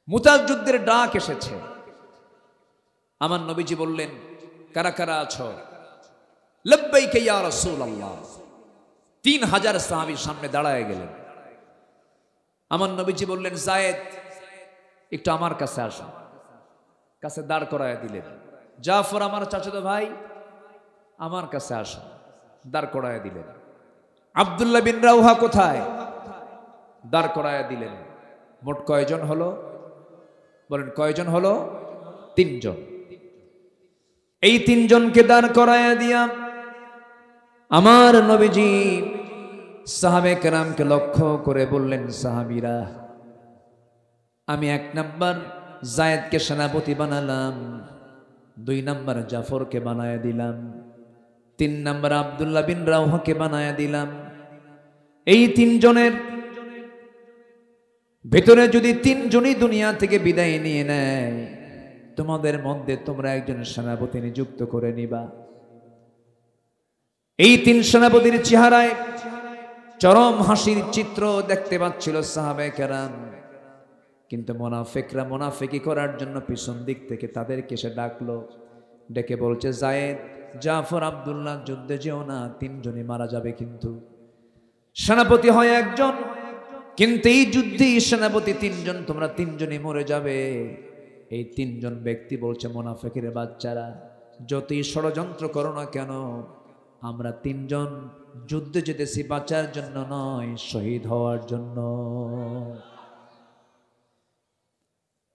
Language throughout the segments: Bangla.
মুতার যুদ্ধের ডাক এসেছে। আমার নবীজি বললেন, কারা কারা আছো? লব্বাইকা ইয়া রাসূলুল্লাহ। 3000 সাহাবী সামনে দাঁড়ায় গেলেন। আমার নবীজি বললেন, যায়েদ একটু আমার কাছে আসো। কাছে দাঁড় করায় দিলেন। জাফর আমার চাচাতো ভাই, আমার কাছে আসো। দাঁড় করায় দিলেন। আব্দুল্লাহ বিন রাওহা কোথায়? দাঁড় করায় দিলেন। মোট কয়জন হলো? বলেন কয়জন হলো? 3 জন। এই 3 জনকে দাঁড় করায় দিয়া আমার নবীজি সাহাবে কেরামকে লক্ষ্য করে বললেন, সাহাবীরা, আমি 1 নাম্বার যায়েদকে সেনাপতি বানালাম, 2 নাম্বার জাফরকে বানায় দিলাম, 3 নাম্বার আব্দুল্লাহ বিন রাওহাকে বানায় দিলাম। এই 3 জনের ভেতরে যদি 3 জনই দুনিয়া থেকে বিদায় নিয়ে নেয়, তোমাদের মধ্যে তোমরা একজন সেনাপতি নিযুক্ত করে নিবা। এই 3 সেনাপতির চেহারায় চরম হাসির চিত্র দেখতে পাচ্ছিল সাহাবায়ে কেরাম। কিন্তু মুনাফিকরা মুনাফিকি করার জন্য পিছন দিক থেকে তাদেরকে সে ডাকলো, ডেকে বলছে, যায়েদ, জাফর, আব্দুল্লাহ, যুদ্ধে যেও না, 3 জনই মারা যাবে। কিন্তু সেনাপতি হয় একজন, কিন্তু এই যুদ্ধে সেনাপতি 3 জন, তোমরা 3 জনই মরে যাবে। এই 3 জন ব্যক্তি বলছে, মুনাফিকের বাচ্চারা, যতই ষড়যন্ত্র করো না কেন, আমরা 3 জন যুদ্ধে যেতেছি বাঁচার জন্য নয়, শহীদ হওয়ার জন্য।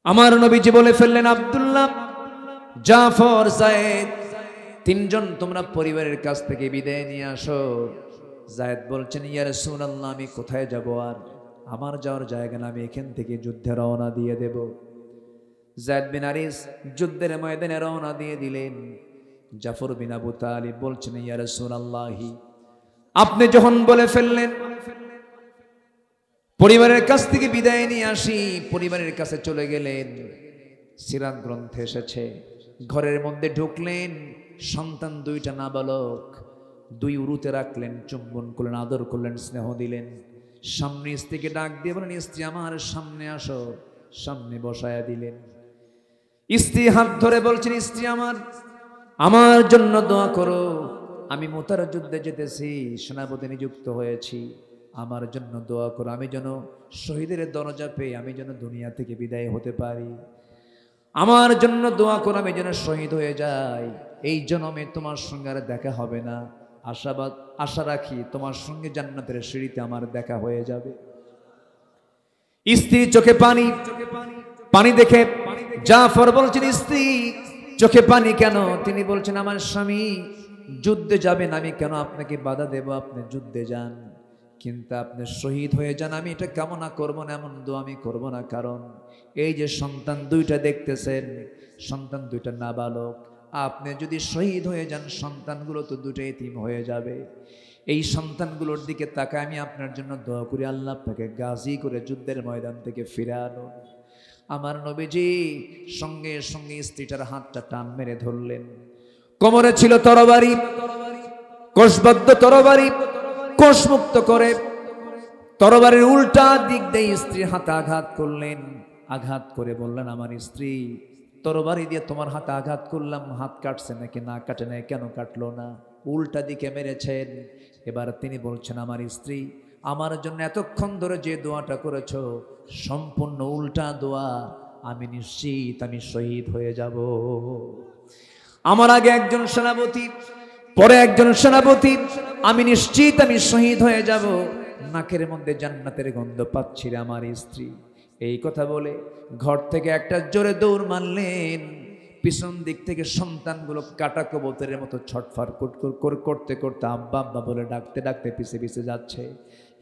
আমার নবীজি বলে ফেললেন, আব্দুল্লাহ, জাফর, যায়েদ, 3 জন তোমরা পরিবারের কাছ থেকে বিদায় নিয়ে আসো। যায়েদ বলছেন, ইয়া রাসূলুল্লাহ, আমি কোথায় যাব? আর আমার যাওয়ার জায়গা না, আমি এখান থেকে যুদ্ধে রওনা দিয়ে দেব। যায়েদ বিন হারিস যুদ্ধের ময়দানে রওনা দিয়ে দিলেন। জাফর বিন আবু তালিব বলছেন, ইয়া রাসূলুল্লাহ, আপনি যখন বলে ফেললেন পরিবারের কাছ থেকে বিদায় নিয়ে আসি, পরিবারের কাছে চলে গেলেন। সিরাত গ্রন্থে এসেছে, ঘরের মধ্যে ঢুকলেন, সন্তান 2টা নাবালক, 2 উরুতে রাখলেন, চুম্বন করলেন, আদর করলেন, স্নেহ দিলেন। সামনে স্ত্রীকে ডাক দিয়ে বলেন, স্ত্রী আমার সামনে আসো, সামনে বসায়া দিলেন। স্ত্রী হাত ধরে বলছেন, স্ত্রী আমার জন্য দোয়া করো, আমি মুতার যুদ্ধে যেতেছি, সেনাপতি নিযুক্ত হয়েছি, আমার জন্য দোয়া করো, আমি যেন শহীদের দরজা পেয়ে আমি যেন দুনিয়া থেকে বিদায় হতে পারি। আমার জন্য দোয়া করো, আমি যেন শহীদ হয়ে যাই। এই জন্মে তোমার সঙ্গে আর দেখা হবে না, আশা রাখি তোমার সঙ্গে জান্নাতের সিঁড়িতে আমার দেখা হয়ে যাবে। স্ত্রী চোখে পানি, পানি দেখে জাফর বলছেন, স্ত্রী চোখে পানি কেন? তিনি বলছেন, আমার স্বামী যুদ্ধে যাবেন, আমি কেন আপনাকে বাধা দেব? আপনি যুদ্ধে যান, কিন্তু আপনি শহীদ হয়ে যান, আমি এটা কামনা করব না, এমন দোয়া আমি করব না। কারণ এই যে সন্তান 2টা দেখতেছেন, সন্তান 2টা নাবালক, আপনি যদি শহীদ হয়ে যান, সন্তানগুলো তো 2টা এতিম হয়ে যাবে। এই সন্তানগুলোর দিকে তাকায় আমি আপনার জন্য দোয়া করি, আল্লাহ আপনাকে গাজী করে যুদ্ধের ময়দান থেকে ফিরে আনুন। আমার নবীজি সঙ্গে সঙ্গে স্ত্রীটার হাতটা টান মেরে ধরলেন। কোমরে ছিল তরবারি, কোষবদ্ধ তরবারি, কোষমুক্ত করে তরবারির উল্টা দিক দিয়ে স্ত্রীর হাতে আঘাত করলেন। আঘাত করে বললেন, আমার স্ত্রী, তরবারি দিয়ে তোমার হাতে আঘাত করলাম, হাত কাটছে নাকি? না কাটে নাই। কেন কাটলো না? উল্টা দিকে মেরেছেন। এবার তিনি বলছেন, আমার স্ত্রী, আমার জন্য এতক্ষণ ধরে যে দোয়াটা করেছো সম্পূর্ণ উল্টা দোয়া, আমি নিশ্চিত আমি শহীদ হয়ে যাব। আমার আগে একজন সেনাপতি, পরে একজন সেনাপতি, আমি নিশ্চিত আমি শহীদ হয়ে যাব। নাকের মধ্যে জান্নাতের গন্ধ পাচ্ছি রে আমার স্ত্রী। এই কথা বলে ঘর থেকে একটা জোরে দৌড় মারলেন। পিছন দিক থেকে সন্তানগুলো কাটা কবুতরের মতো ছটফট করতে করতে আব্বা আব্বা বলে ডাকতে ডাকতে পিছে পিছে যাচ্ছে।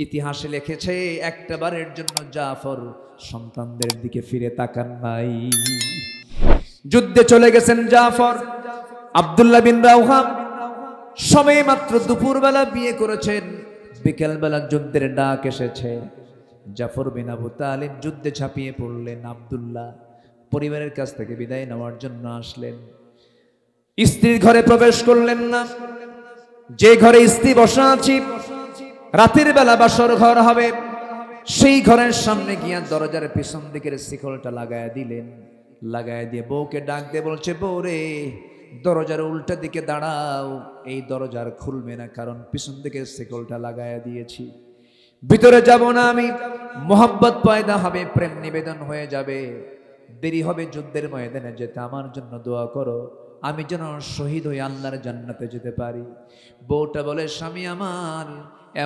ইতিহাসে লিখেছে, একটা বারের জন্য জাফর সন্তানদের দিকে ফিরে তাকান নাই। যুদ্ধে চলে গেছেন জাফর। আব্দুল্লাহ বিন রাওহা সবে মাত্র দুপুরবেলা বিয়ে করেছেন, বিকেলবেলা যুদ্ধের ডাক এসেছে। জাফর বিন আবু তালিব যুদ্ধে ঝাঁপিয়ে পড়লেন। আব্দুল্লাহ পরিবারের কাছ থেকে বিদায় নেওয়ার জন্য আসলেন। স্ত্রীর ঘরে প্রবেশ করলেন না। যে ঘরে স্ত্রী বসা আছি, রাতের বেলা বাসর ঘর হবে, সেই ঘরের সামনে গিয়া দরজার পিছন দিকের শিকলটা লাগায়া দিলেন। লাগায়া দিয়ে বউকে ডাক দিয়ে বলছে, বউ রে, দরজার উল্টা দিকে দাঁড়াও, এই দরজার খুলবে না, কারণ পিছন দিকের শিকলটা লাগায়া দিয়েছি। ভিতরে যাব না আমি, মোহাব্বত পয়দা হবে, প্রেম নিবেদন হয়ে যাবে, দেরি হবে যুদ্ধের ময়দানে যেতে, আমার জন্য দোয়া করো, আমি যেন শহীদ হয়ে আল্লাহর জান্নাতে যেতে পারি। বউটা বলে, স্বামী আমার,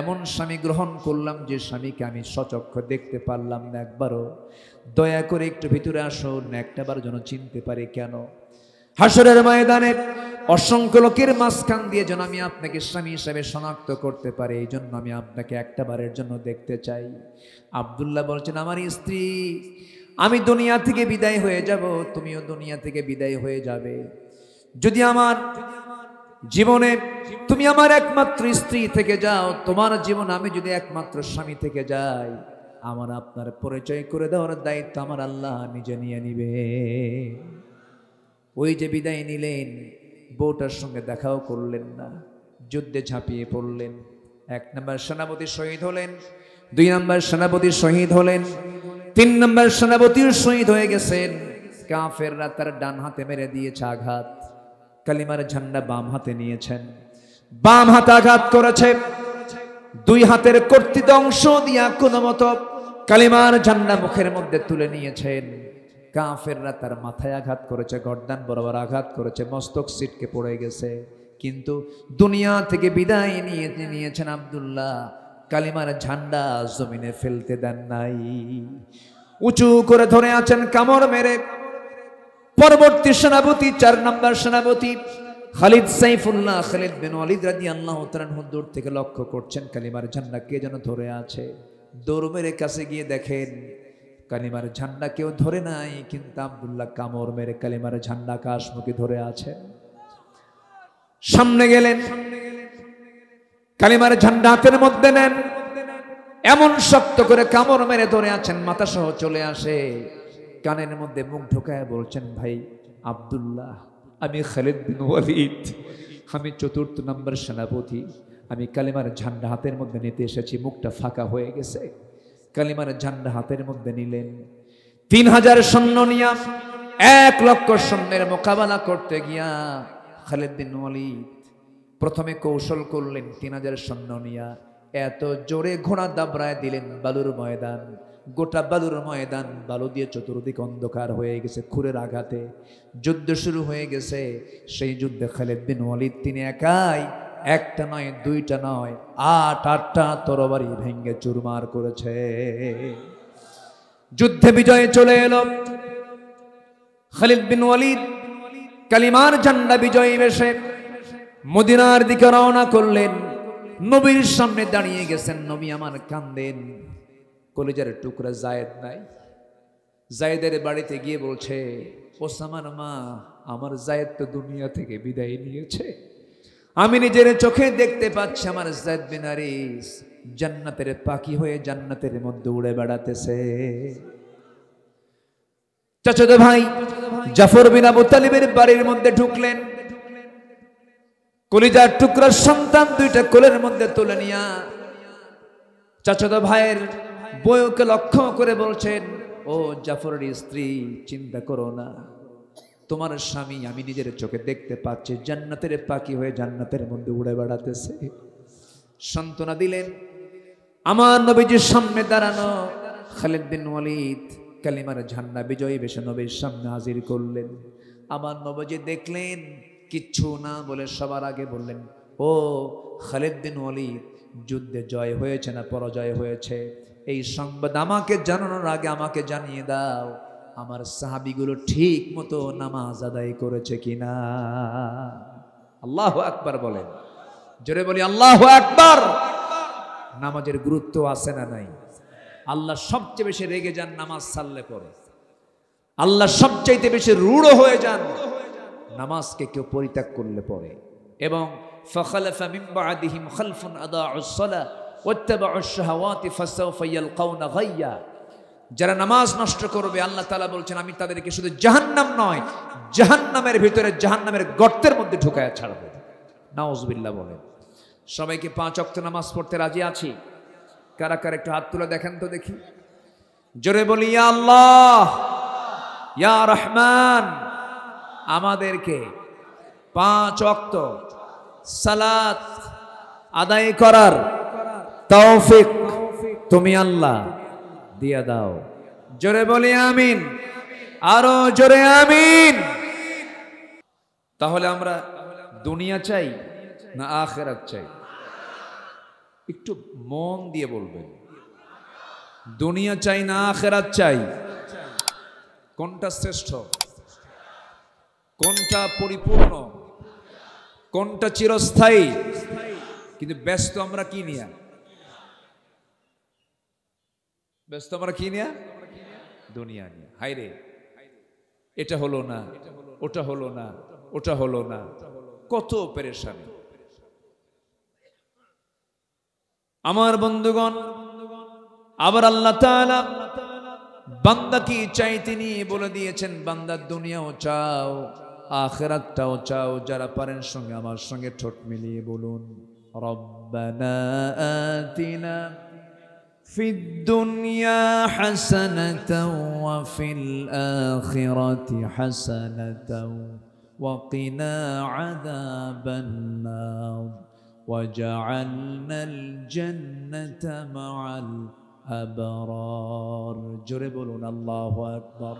এমন স্বামী গ্রহণ করলাম যে স্বামীকে আমি সচক্ষে দেখতে পারলাম না একবারও, দয়া করে একটু ভিতরে আসো না, একটাবার যেন চিনতে পারি। কেন? হাসরের ময়দানে অসংখ্য লোকের মাঝখান দিয়ে যেন আমি আপনাকে স্বামী হিসেবে শনাক্ত করতে পারি, এই জন্য আমি আপনাকে একটাবারের জন্য দেখতে চাই। আব্দুল্লাহ বলছেন, আমার স্ত্রী, আমি দুনিয়া থেকে বিদায় হয়ে যাব, তুমিও দুনিয়া থেকে বিদায় হয়ে যাবে। যদি আমার জীবনে তুমি আমার একমাত্র স্ত্রী থেকে যাও, তোমার জীবন আমি যদি একমাত্র স্বামী থেকে যাই, আমার আপনার পরিচয় করে দেওয়ার দায়িত্ব আমার আল্লাহ নিজে নিয়ে নিবে। ওই যে বিদায় নিলেন, বউটার সঙ্গে দেখাও করলেন না, যুদ্ধে ঝাঁপিয়ে পড়লেন। 1 নম্বর সেনাপতি শহীদ হলেন, 2 নম্বর সেনাপতি শহীদ হলেন, 3 নম্বর সেনাপতিও শহীদ হয়ে গেছেন। কাফেররা তার ডান হাতে মেরে দিয়েছে আঘাত, কালিমার ঝান্ডা বাম হাতে নিয়েছেন, বাম হাতে আঘাত করেছে, 2 হাতের কর্তৃত অংশ দিয়া কোনো মতো কালিমার ঝান্ডা মুখের মধ্যে তুলে নিয়েছেন। কাফেররা তার মাথায় আঘাত করেছে, গর্দান বরাবর আঘাত করেছে, মস্তক ছিটকে পড়ে গেছে, কিন্তু দুনিয়া থেকে বিদায় নিয়েছেন আব্দুল্লাহ, কালিমার ঝান্ডা জমিনে ফেলতে দেন নাই, উঁচু করে ধরে আছেন কামড় মেরে। পরবর্তী সেনাপতি 4 নম্বর সেনাপতি খালিদ সাইফুল্লাহ খালিদ বিন ওয়ালিদ রাদিয়াল্লাহু তাআলা দূর থেকে লক্ষ্য করছেন কালিমার ঝান্ডা কে যেন ধরে আছে। দৌড় মেরে কাছে গিয়ে দেখেন কালিমার ঝান্ডা কেউ ধরে নাই, কিন্তু আব্দুল্লাহ কামড় মেরে কালিমার ঝান্ডা আকাশমুখী ধরে আছে। সামনে গেলেন, কালিমার ঝান্ডা হাতের মধ্যে নেন, এমন শক্ত করে কামড় মেরে ধরে আছেন, মাথা সহ চলে আসে, কানের মধ্যে মুখ ঢোকায় বলছেন, ভাই আব্দুল্লাহ, আমি খালিদ বিন ওয়ালিদ, আমি 4 নম্বর সেনাপতি, আমি কালিমার ঝান্ডা হাতের মধ্যে নিতে এসেছি। মুখটা ফাঁকা হয়ে গেছে, কালিমার ঝান্ডা হাতের মধ্যে নিলেন। 3000 সৈন্য নিয়া 1 লক্ষ সৈন্যের মোকাবেলা করতে গিয়া খালিদ বিন ওয়ালিদ প্রথমে কৌশল করলেন, 3000 সৈন্য নিয়া এত জোরে ঘোড়া দাবড়ায় দিলেন বালুর ময়দান, গোটা বালুর ময়দান বালু দিয়ে চতুর্দিকে অন্ধকার হয়ে গেছে। খুরের আঘাতে যুদ্ধ শুরু হয়ে গেছে। সেই যুদ্ধে খালিদ বিন ওয়ালিদ তিনি একাই, 1টা নয় 2টা নয় 8টা তরবারি ভেঙ্গে চুরমার করেছে। যুদ্ধে বিজয়ে চলে এলো খালিদ বিন ওয়ালিদ, কালিমার ঝান্ডা বিজয়ী বেশে মদিনার দিকে রওনা করলেন। নবীর সামনে দাঁড়িয়ে গেছেন, নবী আমার কান্দেন, কলিজার টুকরা জায়েদ নাই। জায়েদের বাড়িতে গিয়ে বলছে, ওসামার মা, আমার জায়েদ তো দুনিয়া থেকে বিদায় নিয়েছে, আমি নিজের চোখে দেখতে পাচ্ছি আমার জায়েদ বিন হারিস জান্নাতের পাখি হয়ে জান্নাতের মধ্যে উড়ে বেড়াতেছে। চাচাতো ভাই জাফর বিন আবু তালিবের বাড়ির মধ্যে ঢুকলেন, কলিজার টুকরার সন্তান 2টা কোলের মধ্যে তুলে নিয়া চাচাতো ভাইয়ের বউকে লক্ষ্য করে বলছেন, ও জাফরের স্ত্রী, চিন্তা করো না, তোমার স্বামী আমি নিজের চোখে দেখতে পাচ্ছি জান্নাতের পাখি হয়ে জান্নাতের মধ্যে উড়ে বেড়াতেছে। সান্ত্বনা দিলেন। আমার নবীজির সামনে দাঁড়ানো খালিদ বিন ওয়ালিদ কালিমার ঝান্ডা বিজয়ী বেশে নবীর সামনে হাজির করলেন। আমার নবীজি দেখলেন, কিচ্ছু না বলে সবার আগে বললেন, ও খালিদ বিন ওয়ালিদ, যুদ্ধে জয় হয়েছে না পরাজয় হয়েছে, এই সংবাদ আমাকে জানানোর আগে আমাকে জানিয়ে দাও, আমার সাহাবীগুলো ঠিক মতো নামাজ আদায় করেছে কিনা। আল্লাহু আকবার বলেন, জোরে বলি আল্লাহু আকবার। নামাজের গুরুত্ব আছে না নাই? আল্লাহ সবচেয়ে বেশি রেগে যান নামাজ ছাড়লে পরে, আল্লাহ সবচাইতে বেশি রূঢ় হয়ে যান নামাজকে কেউ পরিত্যাগ করলে পরে। এবং ফাখালাফা মিন বা'দিহিম খালফুন আদাউস সালাহ ওয়াত্তাবাউশ শাহাওয়াতি ফাসাউফা ইয়ালকাউনা গায়্যা, যারা নামাজ নষ্ট করবে আল্লাহ তাআলা বলছেন আমি তাদেরকে শুধু জাহান্নাম নয়, জাহান্নামের ভিতরে জাহান্নামের গর্তের মধ্যে ঢুকায়া ছাড়ব। নাউজুবিল্লাহ বলেন। সবাইকে 5 ওয়াক্ত নামাজ পড়তে রাজি আছি? কারা কারা একটু হাত তুলে দেখেন তো দেখি, জোরে বলি ইয়া আল্লাহ ইয়া রহমান, আমাদেরকে 5 ওয়াক্ত সালাত আদায় করার তৌফিক তুমি আল্লাহ দিয়ে দাও। জোরে বলি আমিন, আরো জোরে আমিন। তাহলে আমরা দুনিয়া চাই না আখিরাত চাই? একটু মন দিয়ে বলবেন, দুনিয়া চাই না আখিরাত চাই? কোনটা শ্রেষ্ঠ, কোনটা পরিপূর্ণ, কোনটা চিরস্থায়ী? কিন্তু ব্যস্ত আমরা কি নিয়ে? ব্যস্ত আমরা কি নিয়ে? দুনিয়া নিয়ে। হায়রে, এটা হলো না, ওটা হলো না, ওটা হলো না, কত পেরেশানি। আমার বন্ধুগণ, আবার আল্লাহ তাআলা বান্দা কি চাই তিনি বলে দিয়েছেন, বান্দার দুনিয়াও চাও আখিরাতটাও চাও। যারা পারেন সঙ্গে আমার সঙ্গে ঠোঁট মিলিয়ে বলুন, রব্বানা আতিনা ফিদ দুনিয়া হাসানাতাও ওয়া ফিল আখিরাতি হাসানাতাও ওয়া কিনা আযাবান নার ওয়াজআলনাল জান্নাতা মাআল আবরার। জোরে বলুন আল্লাহু আকবার।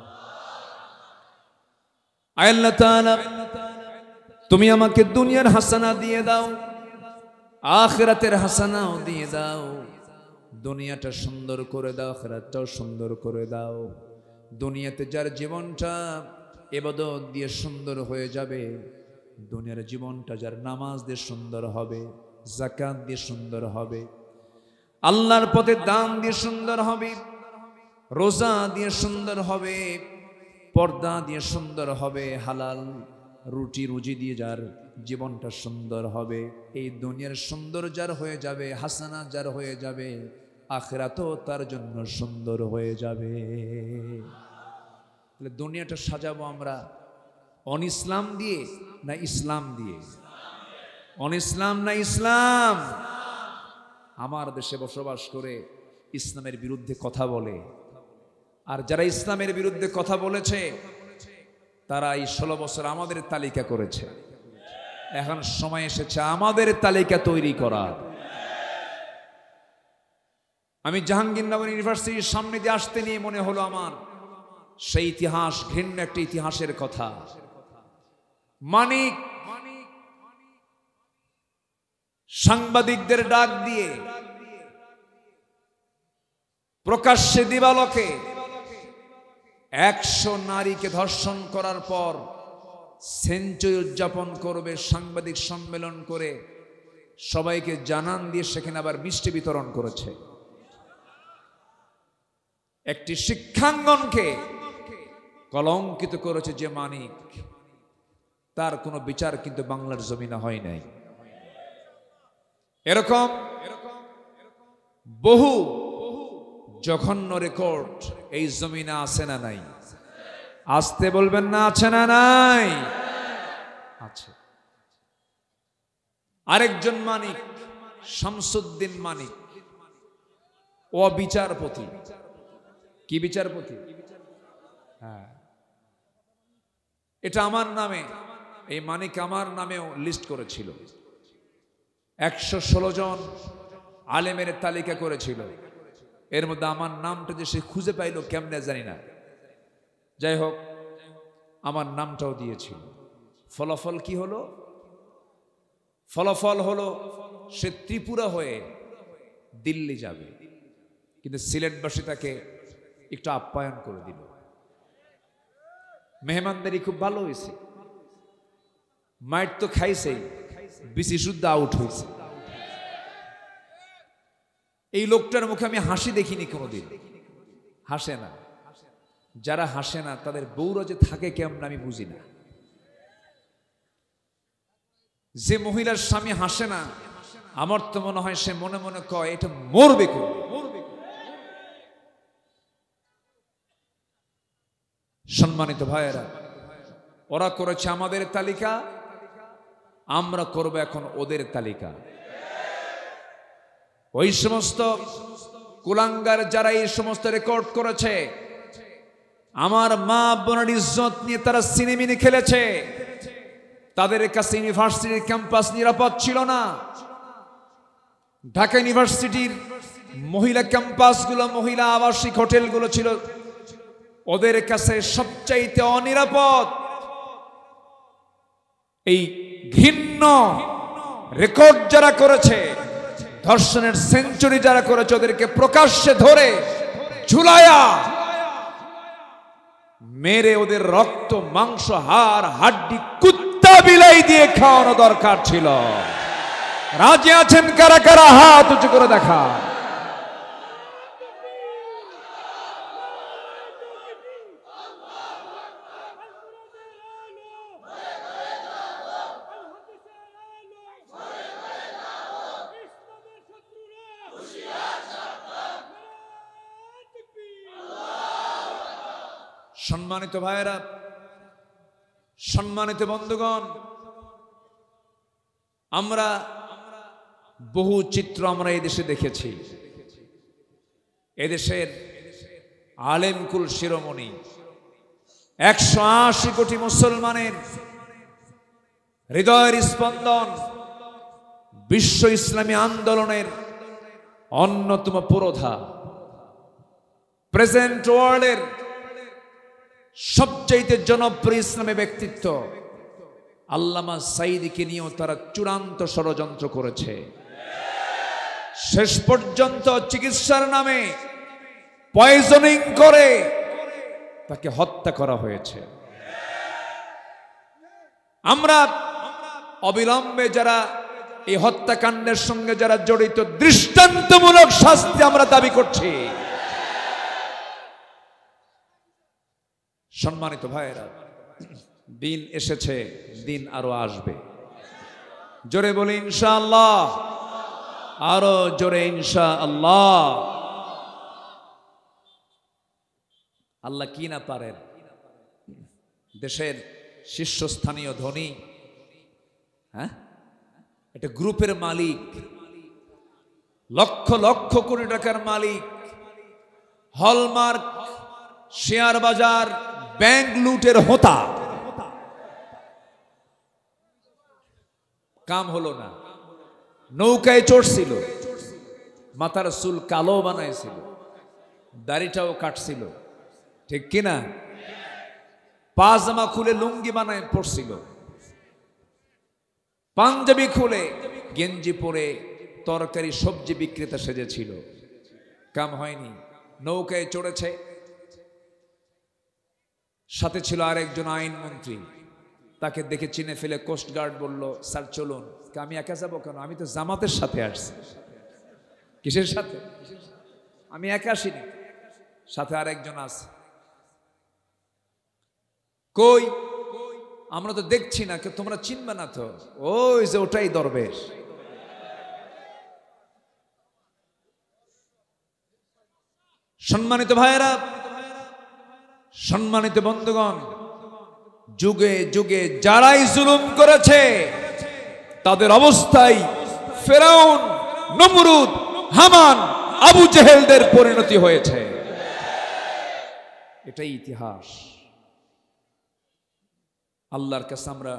আল্লাহ তাআলা তুমি আমাকে দুনিয়ার হাসানা দিয়ে দাও, আখিরাতের হাসানাও দিয়ে দাও। দুনিয়াটা সুন্দর করে দাও, আখিরাতটাও সুন্দর করে দাও। দুনিয়াতে যার জীবনটা ইবাদত দিয়ে সুন্দর হয়ে যাবে, দুনিয়ার জীবনটা যার নামাজ দিয়ে সুন্দর হবে, যাকাত দিয়ে সুন্দর হবে, আল্লাহর পথে দান দিয়ে সুন্দর হবে, রোজা দিয়ে সুন্দর হবে, পর্দা দিয়ে সুন্দর হবে, হালাল রুটি রুজি দিয়ে যার জীবনটা সুন্দর হবে, এই দুনিয়ার সুন্দর যার হয়ে যাবে, হাসানা যার হয়ে যাবে, আখিরাতও তার জন্য সুন্দর হয়ে যাবে। তাহলে দুনিয়াটা সাজাবো আমরা অন ইসলাম দিয়ে না ইসলাম দিয়ে? অন ইসলাম না ইসলাম? আমার দেশে বসবাস করে ইসলামের বিরুদ্ধে কথা বলে, আর যারা ইসলামের বিরুদ্ধে কথা বলেছে তারা এই 16 বছর আমাদের তালিকা করেছে। এখন সময় এসেছে আমাদের তালিকা তৈরি করার। আমি জাহাঙ্গীরনগর ইউনিভার্সিটির সামনে দিয়ে আসতে নিয়ে মনে হলো আমার সেই ইতিহাস, ঘৃণ্য একটা ইতিহাসের কথা। মানিক সাংবাদিকদের ডাক দিয়ে প্রকাশ্যে দিবালোকে 100 নারীকে ধর্ষণ করার পর সেঞ্চুরি উদযাপন করবে, সাংবাদিক সম্মেলন করে সবাইকে জানান দিয়ে সেখানে আবার মিষ্টি বিতরণ করেছে। একটি শিক্ষাঙ্গনকে কলঙ্কিত করেছে যে মানিক, তার কোনো বিচার কিন্তু বাংলার জমিনে হয় নাই। এরকম বহু জঘন্য রেকর্ড এই জমিনে আছে না নাই? আসতে বলবেন না, আছে না নাই? আছে। আরেকজন মানিক, শামসুদ্দিন মানিক, ও বিচারপতি। কি বিচারপতি? হ্যাঁ, এটা আমার নামে, এই মানিক আমার নামেও লিস্ট করেছিল। 116 জন আলেমের তালিকা করেছিল, এর মধ্যে আমার নামটা যে সে খুঁজে পাইল কেমনে জানি না। যাই হোক, আমার নামটাও দিয়েছিল। ফলাফল কি হলো? ফলাফল হলো সে ত্রিপুরা হয়ে দিল্লি যাবে, কিন্তু সিলেটবাসী তাকে একটু আপ্যায়ন করে দিল। মেহমানদারি খুব ভালো হয়েছে, মাইট তো খাইছেই, বিসি শুদ্ধ আউট হয়েছে। এই লোকটার মুখে আমি হাসি দেখিনি কোনোদিন, হাসে না। যারা হাসে না তাদের বউরা যে থাকে কেমন আমি বুঝি না। যে মহিলার স্বামী হাসে না, আমার তো মনে হয় সে মনে মনে কয় এটা মরবে কোন। সম্মানিত ভাইয়েরা, ওরা করেছে আমাদের তালিকা, আমরা করব এখন ওদের তালিকা। ওই সমস্ত কুলাঙ্গার যারা এই সমস্ত রেকর্ড করেছে, আমার মা বোনের ইজ্জত নিয়ে তারা সিনেমিনি খেলেছে। তাদের কাছে ইউনিভার্সিটির ক্যাম্পাস নিরাপদ ছিল না। ঢাকা ইউনিভার্সিটির মহিলা ক্যাম্পাসগুলো, মহিলা আবাসিক হোটেলগুলো ছিল ওদের কাছে সবচাইতে অনিরাপদ। এই ঘৃণ্য রেকর্ড যারা করেছে, ধর্ষণের সেঞ্চুরি যারা করেছে, ওদেরকে প্রকাশ্যে ধরে ঝুলায়া মেরে ওদের রক্ত, মাংস, হাড়, হাড্ডি কুত্তা বিলাই দিয়ে খাওয়ানো দরকার ছিল। রাজি আছেন কারা কারা? হাত উঁচু করে দেখা। সম্মানিত ভাইয়েরা, সম্মানিত বন্ধুগণ, আমরা বহু চিত্র আমরা এই দেশে দেখেছি। এদেশের আলেমকুল শিরোমণি 180 কোটি মুসলমানের হৃদয়ের স্পন্দন, বিশ্ব ইসলামী আন্দোলনের অন্যতম পুরোধা, প্রেজেন্ট ওয়ার্ল্ডের সবচাইতে জনপ্রিয় ইসলামী ব্যক্তিত্ব আল্লামা সাঈদীকে নিয়েও তারা চূড়ান্ত ষড়যন্ত্র করেছে। শেষ পর্যন্ত চিকিৎসার নামে পয়জনিং করে তাকে হত্যা করা হয়েছে। আমরা অবিলম্বে যারা এই হত্যাকাণ্ডের সঙ্গে যারা জড়িত, দৃষ্টান্তমূলক শাস্তি আমরা দাবি করছি। সম্মানিত ভাইয়েরা, দিন এসেছে, দিন আরো আসবে। জোরে বলি ইনশাআল্লাহ, আরো জোরে ইনশাআল্লাহ। আল্লাহ কি না পারেন। দেশের শীর্ষস্থানীয় ধনী, হ্যাঁ, একটা গ্রুপের মালিক, লক্ষ লক্ষ কোটি টাকার মালিক, হলমার্ক, শেয়ার বাজার, ব্যাংক লুটের হোতা, কাম হলো না। নৌকায় চড়ছিল, মাথার চুল কালো বানাইছিল, দাড়িটাও কাটছিল, ঠিক কিনা? পাজামা খুলে লুঙ্গি বানায় পড়ছিল, পাঞ্জাবি খুলে গেঞ্জি পরে তরকারি সবজি বিক্রেতা সেজেছিল। কাম হয়নি। নৌকায় চড়েছে, সাথে ছিল আরেকজন আইনমন্ত্রী। তাকে দেখে চিনে ফেলে কোস্টগার্ড বলল, স্যার চলুন। আমি একা যাবো কেন? আমি তো জামাতের সাথে আসছি। কিসের সাথে? আমি একা আসিনি, সাথে আরেকজন আছে। কই? আমরা তো দেখছি না, তোমরা চিনবে না তো। ওই যে ওটাই দরবেশ। সম্মানিত ভাইয়েরা, সম্মানিত বন্ধুগণ, যুগে যুগে যারাই জুলুম করেছে তাদের অবস্থায় ফেরাউন, নমরুদ, হামান, আবু জেহেলদের পরিণতি হয়েছে। এটাই ইতিহাস। আল্লাহর কাছে আমরা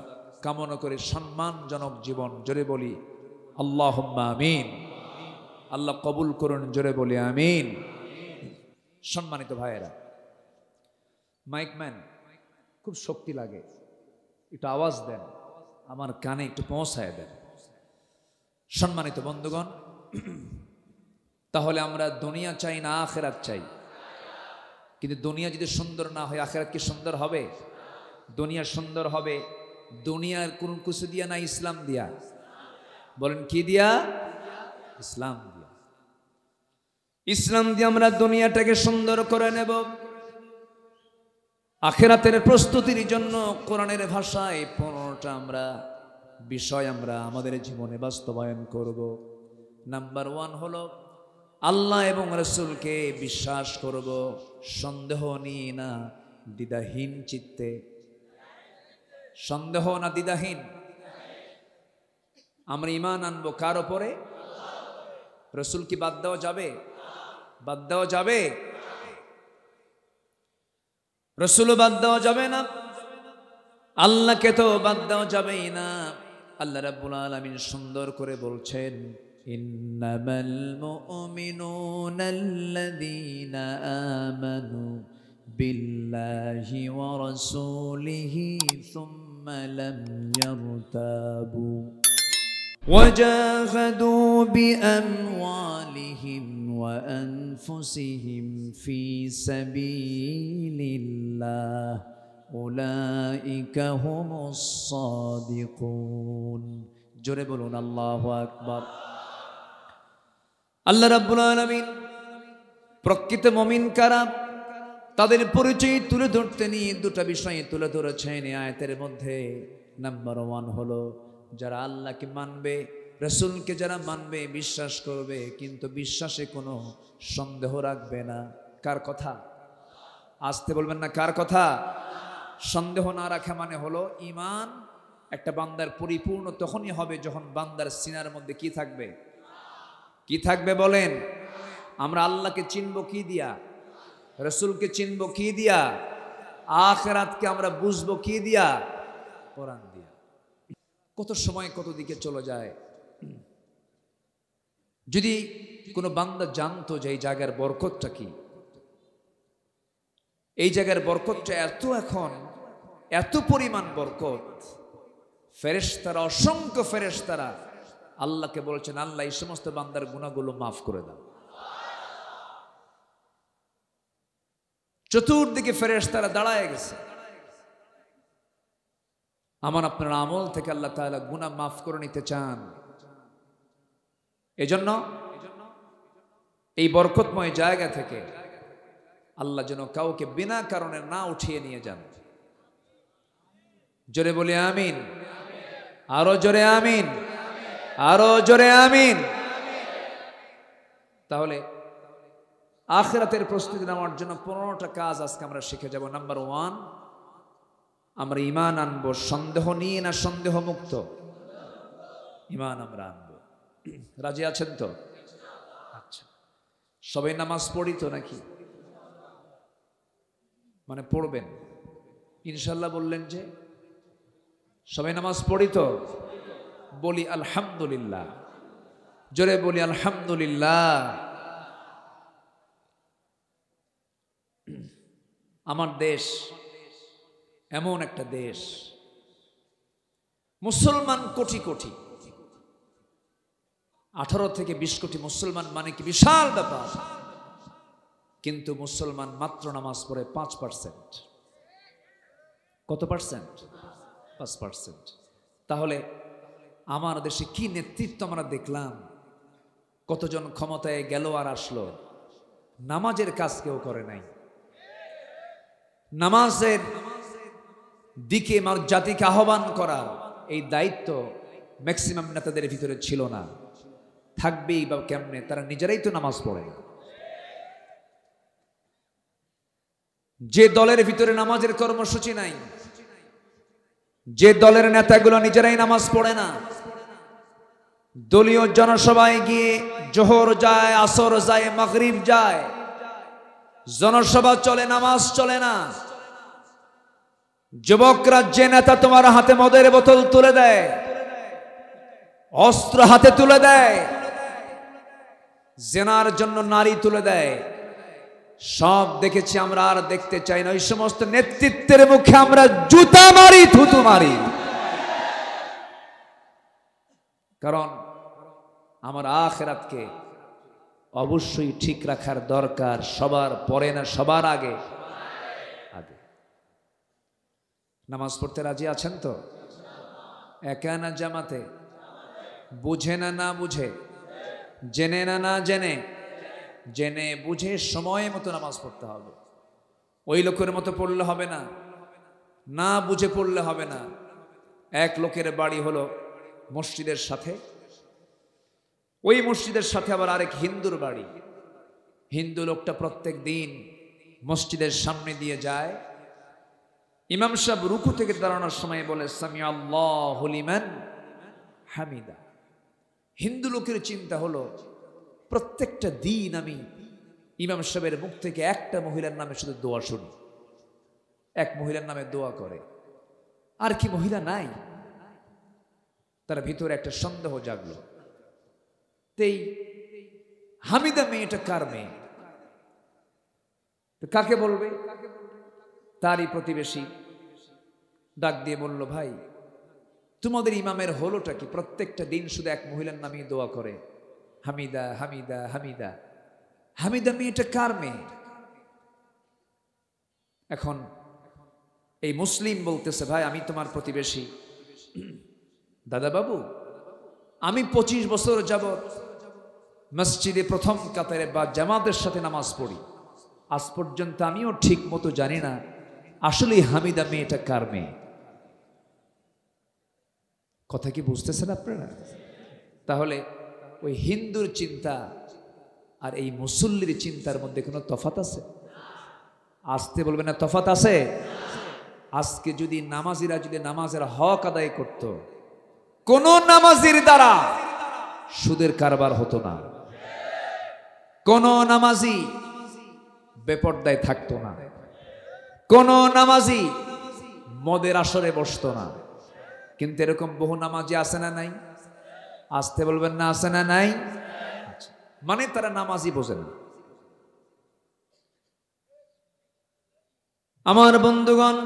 কামনা করি সম্মানজনক জীবন। জোরে বলি আল্লাহুম্মা আমিন। আল্লাহ কবুল করুন, জোরে বলি আমিন। সম্মানিত ভাইয়েরা, মাইকম্যান, খুব শক্তি লাগে, একটু আওয়াজ দেন, আমার কানে একটু পৌঁছায় দেন। সম্মানিত বন্ধুগণ, তাহলে আমরা দুনিয়া চাই না আখিরাত চাই? কিন্তু দুনিয়া যদি সুন্দর না হয়, আখিরাত কি সুন্দর হবে? দুনিয়া সুন্দর হবে দুনিয়ার কোন কিছু দিয়া না, ইসলাম দিয়া। বলেন কি দিয়া? ইসলাম দিয়া। ইসলাম দিয়ে আমরা দুনিয়াটাকে সুন্দর করে নেব। আখিরাতের প্রস্তুতির জন্য কোরআনের ভাষায় 15টা আমরা বিষয় আমরা আমাদের জীবনে বাস্তবায়ন করব। নাম্বার 1 হলো আল্লাহ এবং রাসূলকে বিশ্বাস করব, সন্দেহ নিয়ে না, দ্বিধাহীন চিত্তে। সন্দেহ না দ্বিধাহীন। আমরা ঈমান আনবো কার উপরে? রসুল কি বাদ দেওয়া যাবে? বাদ দেওয়া যাবে? রসুল বাদ দেওয়া যাবে না, আল্লাহকে তো বাদ দেওয়া যাবেই না। আল্লাহ রাব্বুল আলামিন সুন্দর করে বলছেন, ইন্নামাল মুমিনুনা আল্লাযীনা আমানু বিল্লাহি ওয়া রাসূলিহি সুম্মা লাম ইয়ারতাবু وجاهدوا بأموالهم وأنفسهم في سبيل الله أولئك هم الصادقون জোরে বলুন আল্লাহু আকবার। আল্লাহ রাব্বুল আলামিন প্রকৃত মুমিন কারা তাদের পরিচয় তুলে ধরতে নিয়ে দুটো বিষয় তুলে ধরেছেন এই আয়াতের মধ্যে। নাম্বার 1 হলো যারা আল্লাহকে মানবে, রাসূলকে যারা মানবে, বিশ্বাস করবে, কিন্তু বিশ্বাসে কোনো সন্দেহ রাখবে না। কার কথা? আসতে বলবেন না, কার কথা? সন্দেহ না রাখা মানে হলো ঈমান একটা বান্দার পরিপূর্ণ তখনই হবে যখন বান্দার সিনার মধ্যে কি থাকবে? কি থাকবে বলেন? আমরা আল্লাহকে চিনব কি দিয়া? রাসূলকে চিনব কি দিয়া? আখিরাতকে আমরা বুঝবো কি দিয়া? কোরআন দিয়া। কত সময় কত দিকে চলে যায়। যদি কোনো বান্দা জানতো যে এই জায়গার বরকতটা কি, এই জায়গার বরকতটা এখন এত পরিমাণ বরকত, ফেরেশতারা, অসংখ্য ফেরেশতারা আল্লাহকে বলছেন, আল্লাহ এই সমস্ত বান্দার গুনাহগুলো মাফ করে দাও। চতুর্দিকে ফেরেশতারা দাঁড়ায় গেছে। আমার আপনার আমল থেকে আল্লাহ তাআলা গুনাহ মাফ করে নিতে চান। এজন্য এই বরকতময় জায়গা থেকে আল্লাহ যেন কাউকে বিনা কারণে না উঠিয়ে নিয়ে যান। জোরে বলি আমিন, আরো জোরে আমিন, আরো জোরে আমিন। তাহলে আখিরাতের প্রস্তুতি নেওয়ার জন্য 15টা কাজ আজকে আমরা শিখে যাব। নাম্বার 1, আমরা ঈমান আনবো সন্দেহ নিয়ে না সন্দেহ মুক্ত? ঈমান আমরা আনবো। রাজি আছেন তো? আচ্ছা, সবাই নামাজ পড়ি তো নাকি? মানে পড়বেন ইনশাল্লাহ বললেন যে সবাই নামাজ পড়ি তো? বলি আলহামদুলিল্লাহ, জোরে বলি আলহামদুলিল্লাহ। আমার দেশ এমন একটা দেশ, মুসলমান কোটি কোটি, 18 থেকে 20 কোটি মুসলমান মানে কি বিশাল ব্যাপার। কিন্তু মুসলমান মাত্র নামাজ পড়ে 5%। কত পার্সেন্ট? 5%। তাহলে আমার দেশে কি নেতৃত্ব আমরা দেখলাম। কতজন ক্ষমতায় গেল আর আসলো, নামাজের কাজ কেউ করে নাই। নামাজের দিকে জাতিকে আহ্বান করার এই দায়িত্ব ম্যাক্সিমাম নেতাদের ভিতরে ছিল না। থাকবেই বা কেমনে? তারা নিজেরাই তো নামাজ পড়ে না। যে দলের ভিতরে নামাজের কর্মসূচি নাই, যে দলের নেতাগুলো নিজেরাই নামাজ পড়ে না, দলীয় জনসভায় গিয়ে জোহর যায়, আসর যায়, মাগরিব যায়, জনসভা চলে, নামাজ চলে না। যুবকরা যে নেতা তোমার হাতে মদের বোতল তুলে দেয়, অস্ত্র হাতে তুলে দেয়, জেনার জন্য নারী তুলে দেয়, সব দেখেছি আমরা, আর দেখতে চাই না। ওই সমস্ত নেতৃত্বের মুখে আমরা জুতা মারি, থুতু মারি। কারণ আমার আখিরাতকে অবশ্যই ঠিক রাখার দরকার, সবার পরে না সবার আগে। নামাজ পড়তে রাজি আছেন তো? একা না জামাতে? বুঝে না না বুঝে? জেনে না না জেনে? জেনে বুঝে সময় মতো নামাজ পড়তে হবে। ওই লোকের মতো পড়লে হবে না, না বুঝে পড়লে হবে না। এক লোকের বাড়ি হলো মসজিদের সাথে, ওই মসজিদের সাথে আবার আরেক হিন্দুর বাড়ি। হিন্দু লোকটা প্রত্যেক দিন মসজিদের সামনে দিয়ে যায়, ইমাম সাহেব রুকু থেকে দাঁড়ানোর সময় বলে সামি আল্লাহু লিমান হামিদা। হিন্দু লোকের চিন্তা হলো প্রত্যেকটা দিন আমি ইমাম সাহেবের মুখ থেকে একটা মহিলার নামে শুধু দোয়া শুনি। এক মহিলার নামে দোয়া করে। আর কি মহিলা নাই? তার ভিতরে একটা সন্দেহ জাগলো। তেই হামিদা মেয়েটা কার মেয়ে? কাকে বলবে? তারই প্রতিবেশী ডাক দিয়ে বলল, ভাই তোমাদের ইমামের হলোটা কি? প্রত্যেকটা দিন শুধু এক মহিলার নামে দোয়া করে, হামিদা হামিদা হামিদা। হামিদা মেয়েটা কার মেয়ে? এখন এই মুসলিম বলতেছে, ভাই আমি তোমার প্রতিবেশী। দাদা বাবু, আমি 25 বছর যাবত মসজিদে প্রথম কাতারে বা জামাতের সাথে নামাজ পড়ি। আজ পর্যন্ত আমিও ঠিক মতো জানি না আসলে হামিদা মেয়েটা কার মেয়ে। কথা কি বুঝতেছেন আপনারা? তাহলে ওই হিন্দুর চিন্তা আর এই মুসল্লির চিন্তার মধ্যে কোনো তফাৎ আছে? আসতে বলবে না তফাৎ আছে? আজকে যদি নামাজিরা যদি নামাজের হক আদায় করত, কোন নামাজির দ্বারা সুদের কারবার হতো না, কোন নামাজি বেপরদায় থাকতো না, কোন নামাজি মদের আসরে বসতো না। কিন্তু এরকম বহু নামাজি আছে না নাই? আসতে বলবেন না আছে না নাই? মানে তারা নামাজি বোঝে না। আমার বন্ধুগণ,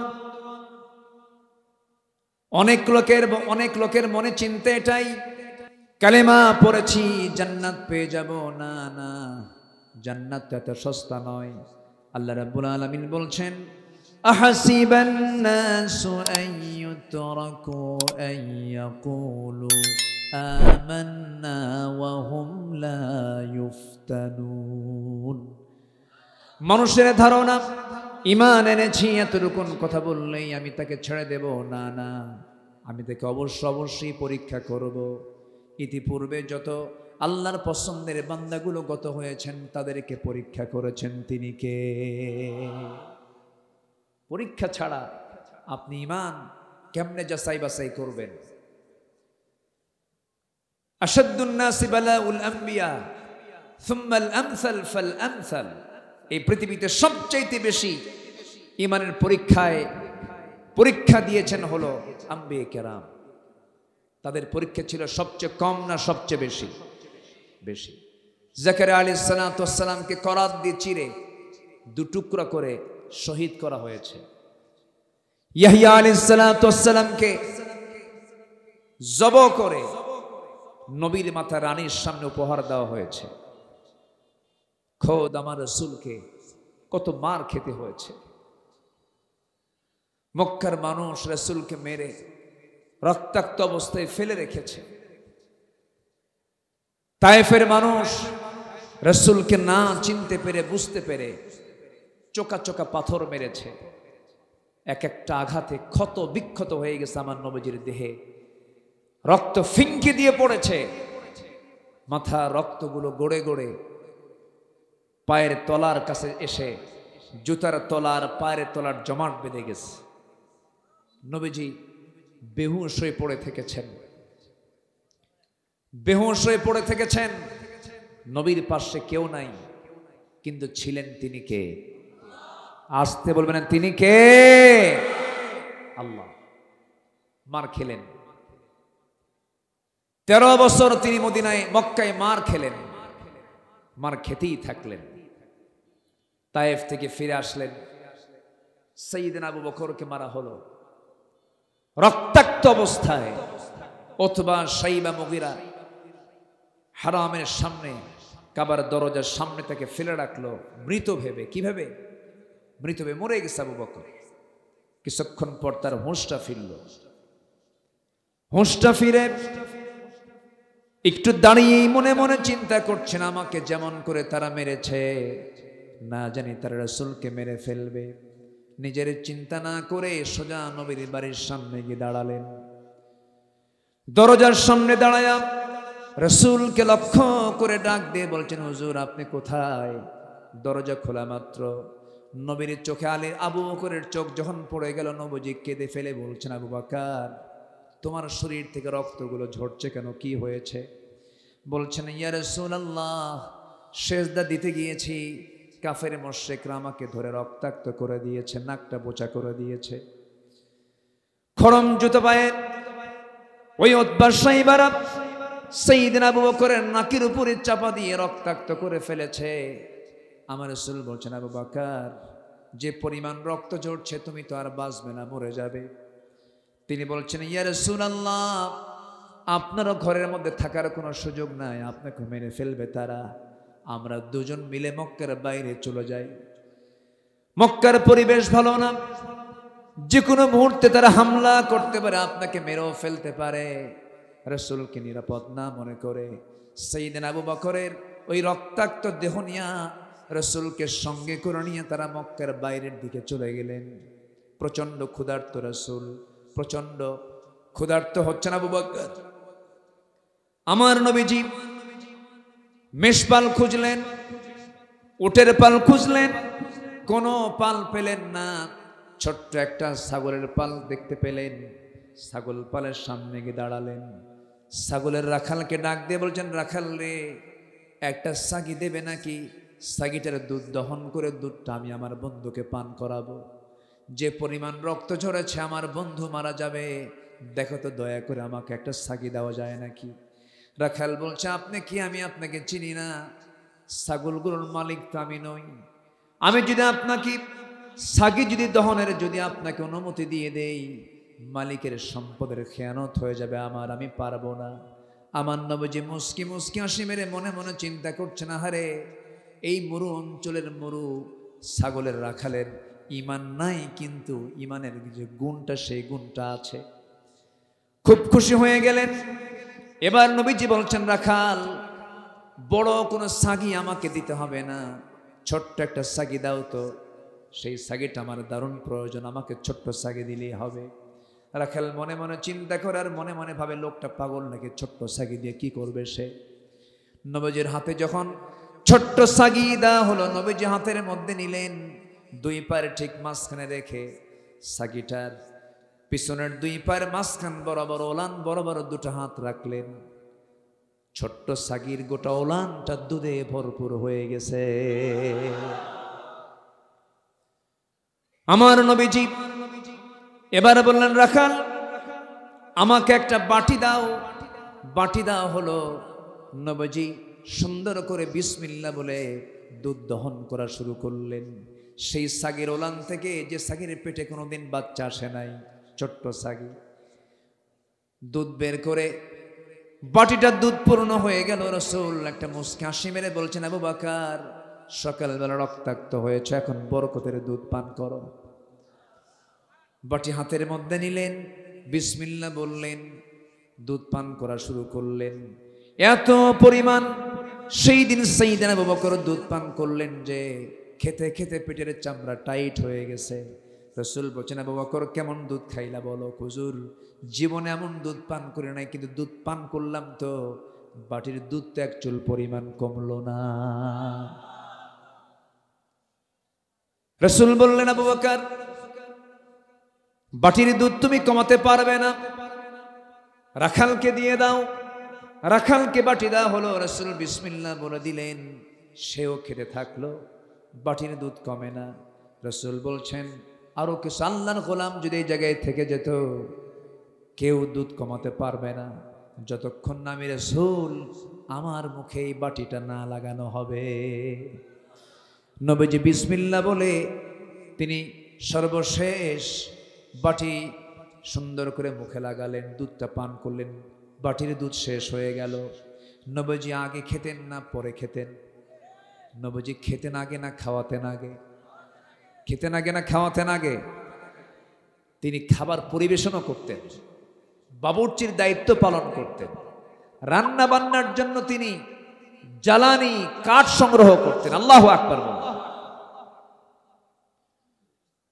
অনেক লোকের মনে চিন্তা এটাই, কালেমা পড়েছি জান্নাত পেয়ে যাব। না না, জান্নাত এত সস্তা নয়। আল্লাহ রাব্বুল আলামিন বলছেন, আহাসিবান নাসু আন ইউতরাকু আন ইয়াকুলু আমান্না ওয়া হুম লা ইফতানুন। মানুষের ধারণা ঈমান এনেছি এতটুকুন কথা বললেই আমি তাকে ছেড়ে দেব। না না, আমি তাকে অবশ্যই পরীক্ষা করব। ইতিপূর্বে যত আল্লাহর পছন্দের বান্দাগুলো গত হয়েছেন তাদেরকে পরীক্ষা করেছেন তিনি কে? পরীক্ষা ছাড়া আপনি ঈমান কেমনে যাচাই বাছাই করবেন? আশাদ্দুন নাসি বালাউল আম্বিয়া সুম্মাল আমসাল ফাল আমসাল। এই পৃথিবীতে সবচাইতে বেশি ঈমানের পরীক্ষা দিয়েছেন হলো আম্বিয়া কেরাম। তাদের পরীক্ষা ছিল সবচেয়ে কম না সবচেয়ে বেশি? বেশি। জাকারিয়া আলাইহিস সালাতু ওয়াস সালামকে করাত দিয়ে চিরে 2 টুকরা করে শহীদ করা হয়েছে। ইয়াহইয়া আলাইহিস সালাতু ওয়াস সালামকে জব করে নবীর মাথা রানীর সামনে উপহার দেওয়া হয়েছে। খোদ আমার রাসূলকে কত মার খেতে হয়েছে। মক্কার মানুষ রাসূলকে মেরে রক্তাক্ত অবস্থায় ফেলে রেখেছে। তায়েফের মানুষ রাসূলকে না চিনতে পেরে বুঝতে পেরে চোকা চোকা পাথর মেরেছে। এক একটা আঘাতে ক্ষত বিক্ষত হয়ে গেছে আমার নবীজির দেহে, রক্ত ফিঙ্কি দিয়ে পড়েছে। মাথা রক্তগুলো গড়ে গড়ে পায়ের তলার কাছে এসে জুতার তলার পায়ের তলার জমাট বেঁধে গেছে। নবীজি বেহুশ হয়ে পড়ে থেকেছেন, বেহুশ হয়ে পড়ে থেকেছেন। নবীর পাশে কেউ নাই, কিন্তু ছিলেন তিনি কে? আসতে বলবেন তিনি কে? আল্লাহ। মার খেলেন 13 বছর তিনি মক্কায় মার খেলেন, মার খেতেই থাকলেন। তায়েফ থেকে ফিরে আসলেন, সাইয়েদনা আবু বকরকে মারা হলো রক্তাক্ত অবস্থায়। অথবা সাইবা মুগিরা হারামের সামনে, কাবার দরজার সামনে তাকে ফেলে রাখলো মৃত ভেবে। কিভাবে মৃত ভেবে? মরে গেছে আবু বকর। কিছুক্ষণ পর তার হুঁশটা ফিরল। হুঁশটা ফিরে একটু দাঁড়িয়েই মনে মনে চিন্তা করছেন, আমাকে যেমন করে তারা মেরেছে, না জানি তারা রাসূলকে মেরে ফেলবে। নিজের চিন্তা না করে সোজা নবীর বাড়ির সামনে গিয়ে দাঁড়ালেন। দরজার সামনে দাঁড়ায়া রাসূলকে লক্ষ্য করে ডাক দিয়ে বলছেন, হুজুর আপনি কোথায়? দরজা খোলা মাত্র নবীর চোখে আবু বকরের চোখ যখন পড়ে গেল, নবীজি কেঁদে ফেলে বলছেন, আবু বকর তোমার শরীর থেকে রক্তগুলো ঝরছে কেন? কি হয়েছে? বলছেন ইয়া রাসূলুল্লাহ, সেজদা দিতে গিয়েছি, কাফের মুশরিকরা আমাকে ধরে রক্তাক্ত করে দিয়েছে, নাকটা বোচা করে দিয়েছে। খড়ম জুতো পায়ে ওই উতবা সাইবারা সাইয়েদনা আবু বকরের নাকের উপরে চাপা দিয়ে রক্তাক্ত করে ফেলেছে। আমার রাসূল বলছেন, আবু বকর, যে পরিমাণ রক্ত ঝরছে তুমি তো আর বাঁচবে না, মরে যাবে। তিনি বলছেন ইয়া রাসূলুল্লাহ, আপনারও ঘরের মধ্যে থাকার কোনো সুযোগ নাই, আপনাকে মেরে ফেলবে তারা। আমরা দুজন মিলে মক্কার বাইরে চলে যাই। মক্কার পরিবেশ ভালো না, যে কোনো মুহূর্তে তারা হামলা করতে পারে, আপনাকে মেরেও ফেলতে পারে। রাসূলকে নিরাপদ না মনে করে সাইয়েদনা আবু বকরের ওই রক্তাক্ত দেহ নিয়ে রাসূলকে সঙ্গে করে নিয়ে তারা মক্কার বাইরের দিকে চলে গেলেন। প্রচন্ড ক্ষুধার্ত রাসূল, প্রচন্ড ক্ষুধার্ত হচ্ছেন আবু বকর। আমার নবীজি মেষপাল খুঁজলেন, উটের পাল খুঁজলেন, কোনো পাল পেলেন না। ছোট্ট একটা ছাগলের পাল দেখতে পেলেন, ছাগল পালের সামনে গিয়ে দাঁড়ালেন। ছাগলের রাখালকে ডাক দিয়ে বলছেন, রাখাল রে, একটা ছাগি দেবে নাকি? ছাগিটার দুধ দহন করে দুধটা আমি আমার বন্ধুকে পান করাবো। যে পরিমাণ রক্ত ঝরেছে, আমার বন্ধু মারা যাবে, দেখো তো দয়া করে আমাকে একটা ছাগি দেওয়া যায় নাকি? রাখাল বলছে, আপনি কি? আমি আপনাকে চিনি না, ছাগলগুলোর মালিক তো আমি নই। আমি যদি আপনাকে ছাগি যদি দহনের যদি আপনাকে অনুমতি দিয়ে দেই, মালিকের সম্পদের খেয়ানত হয়ে যাবে আমার, আমি পারবো না। আমার নবীজি মুস্কি মুস্কি হাসি মেরে মনে মনে চিন্তা করছে, না হারে, এই মরু অঞ্চলের মরু ছাগলের রাখালের ঈমান নাই, কিন্তু ঈমানের যে গুণটা সেই গুণটা আছে। খুব খুশি হয়ে গেলেন। এবার নবীজি বলছেন, রাখাল, বড় কোনো ছাগি আমাকে দিতে হবে না, ছোট্ট একটা ছাগি দাও তো। সেই ছাগিটা আমার দারুণ প্রয়োজন, আমাকে ছোট্ট ছাগি দিলেই হবে। রাখাল মনে মনে চিন্তা করে আর মনে মনে ভাবে, লোকটা পাগল নাকি, ছোট্ট ছাগি দিয়ে কি করবে সে? নবীজির হাতে যখন ছোট্ট ছাগি দেওয়া হলো, নবীজি হাতের মধ্যে নিলেন, দুই পায়ের ঠিক মাঝখানে রেখে ছাগিটার পিছনের দুই পায়ের মাঝখান বরাবর ওলান বরাবর দুটো হাত রাখলেন। ছোট্ট ছাগির গোটা ওলানটা দুধে ভরপুর হয়ে গেছে। আমার নবীজি এবার বললেন, রাখাল, আমাকে একটা বাটি দাও। বাটি দাও হলো। নবীজি সুন্দর করে বিসমিল্লাহ বলে দুধ দহন করা শুরু করলেন। সেই ছাগির ওলান থেকে, যে ছাগির পেটে কোনোদিন বাচ্চা আসে নাই, ছোট্ট ছাগি, দুধ বের করে বাটিটা দুধ পূর্ণ হয়ে গেল। রাসূল একটা মুস্কি হাসি মেরে বলছেন, আবু বকর, সকালবেলা রক্তাক্ত হয়েছে, এখন বরকতের দুধ পান করো। বাটি হাতের মধ্যে নিলেন, বিসমিল্লাহ বললেন, দুধ পান করা শুরু করলেন। এত পরিমাণ সেই দিন সাইয়েদনা আবু বকর দুধ পান করলেন যে খেতে খেতে পেটের চামড়া টাইট হয়ে গেছে। রাসূল বলছেন, আবু বকর, কেমন দুধ খাইলা বলো? হুজুর, জীবনে এমন দুধ পান করে নাই, কিন্তু দুধ পান করলাম তো বাটির দুধ তো এক চুল পরিমাণ কমলো না। রাসূল বললেন, আবু বকর, বাটির দুধ তুমি কমাতে পারবে না, রাখালকে দিয়ে দাও। রাখালকে বাটি দেওয়া হলো। রাসূল বিসমিল্লাহ বলে দিলেন, সেও খেতে থাকলো, বাটির দুধ কমে না। রাসূল বলছেন, আরো কিছু আল্লাহর গোলাম যদি এই জায়গায় থেকে যেত, কেউ দুধ কমাতে পারবে না যতক্ষণ না আমি রাসূল আমার মুখে এই বাটিটা না লাগানো হবে। নবীজি বিসমিল্লাহ বলে তিনি সর্বশেষ বাটি সুন্দর করে মুখে লাগালেন, দুধটা পান করলেন। বাটির দুধ শেষ হয়ে গেল। নবীজি আগে খেতেন না পরে খেতেন? নবীজি খেতেন আগে না খাওয়াতেন আগে? খেতেন আগে না খাওয়াতেন আগে? তিনি খাবার পরিবেশনও করতেন, বাবুর্চির দায়িত্ব পালন করতেন, রান্না বান্নার জন্য তিনি জ্বালানি কাঠ সংগ্রহ করতেন। আল্লাহু আকবার বলুন।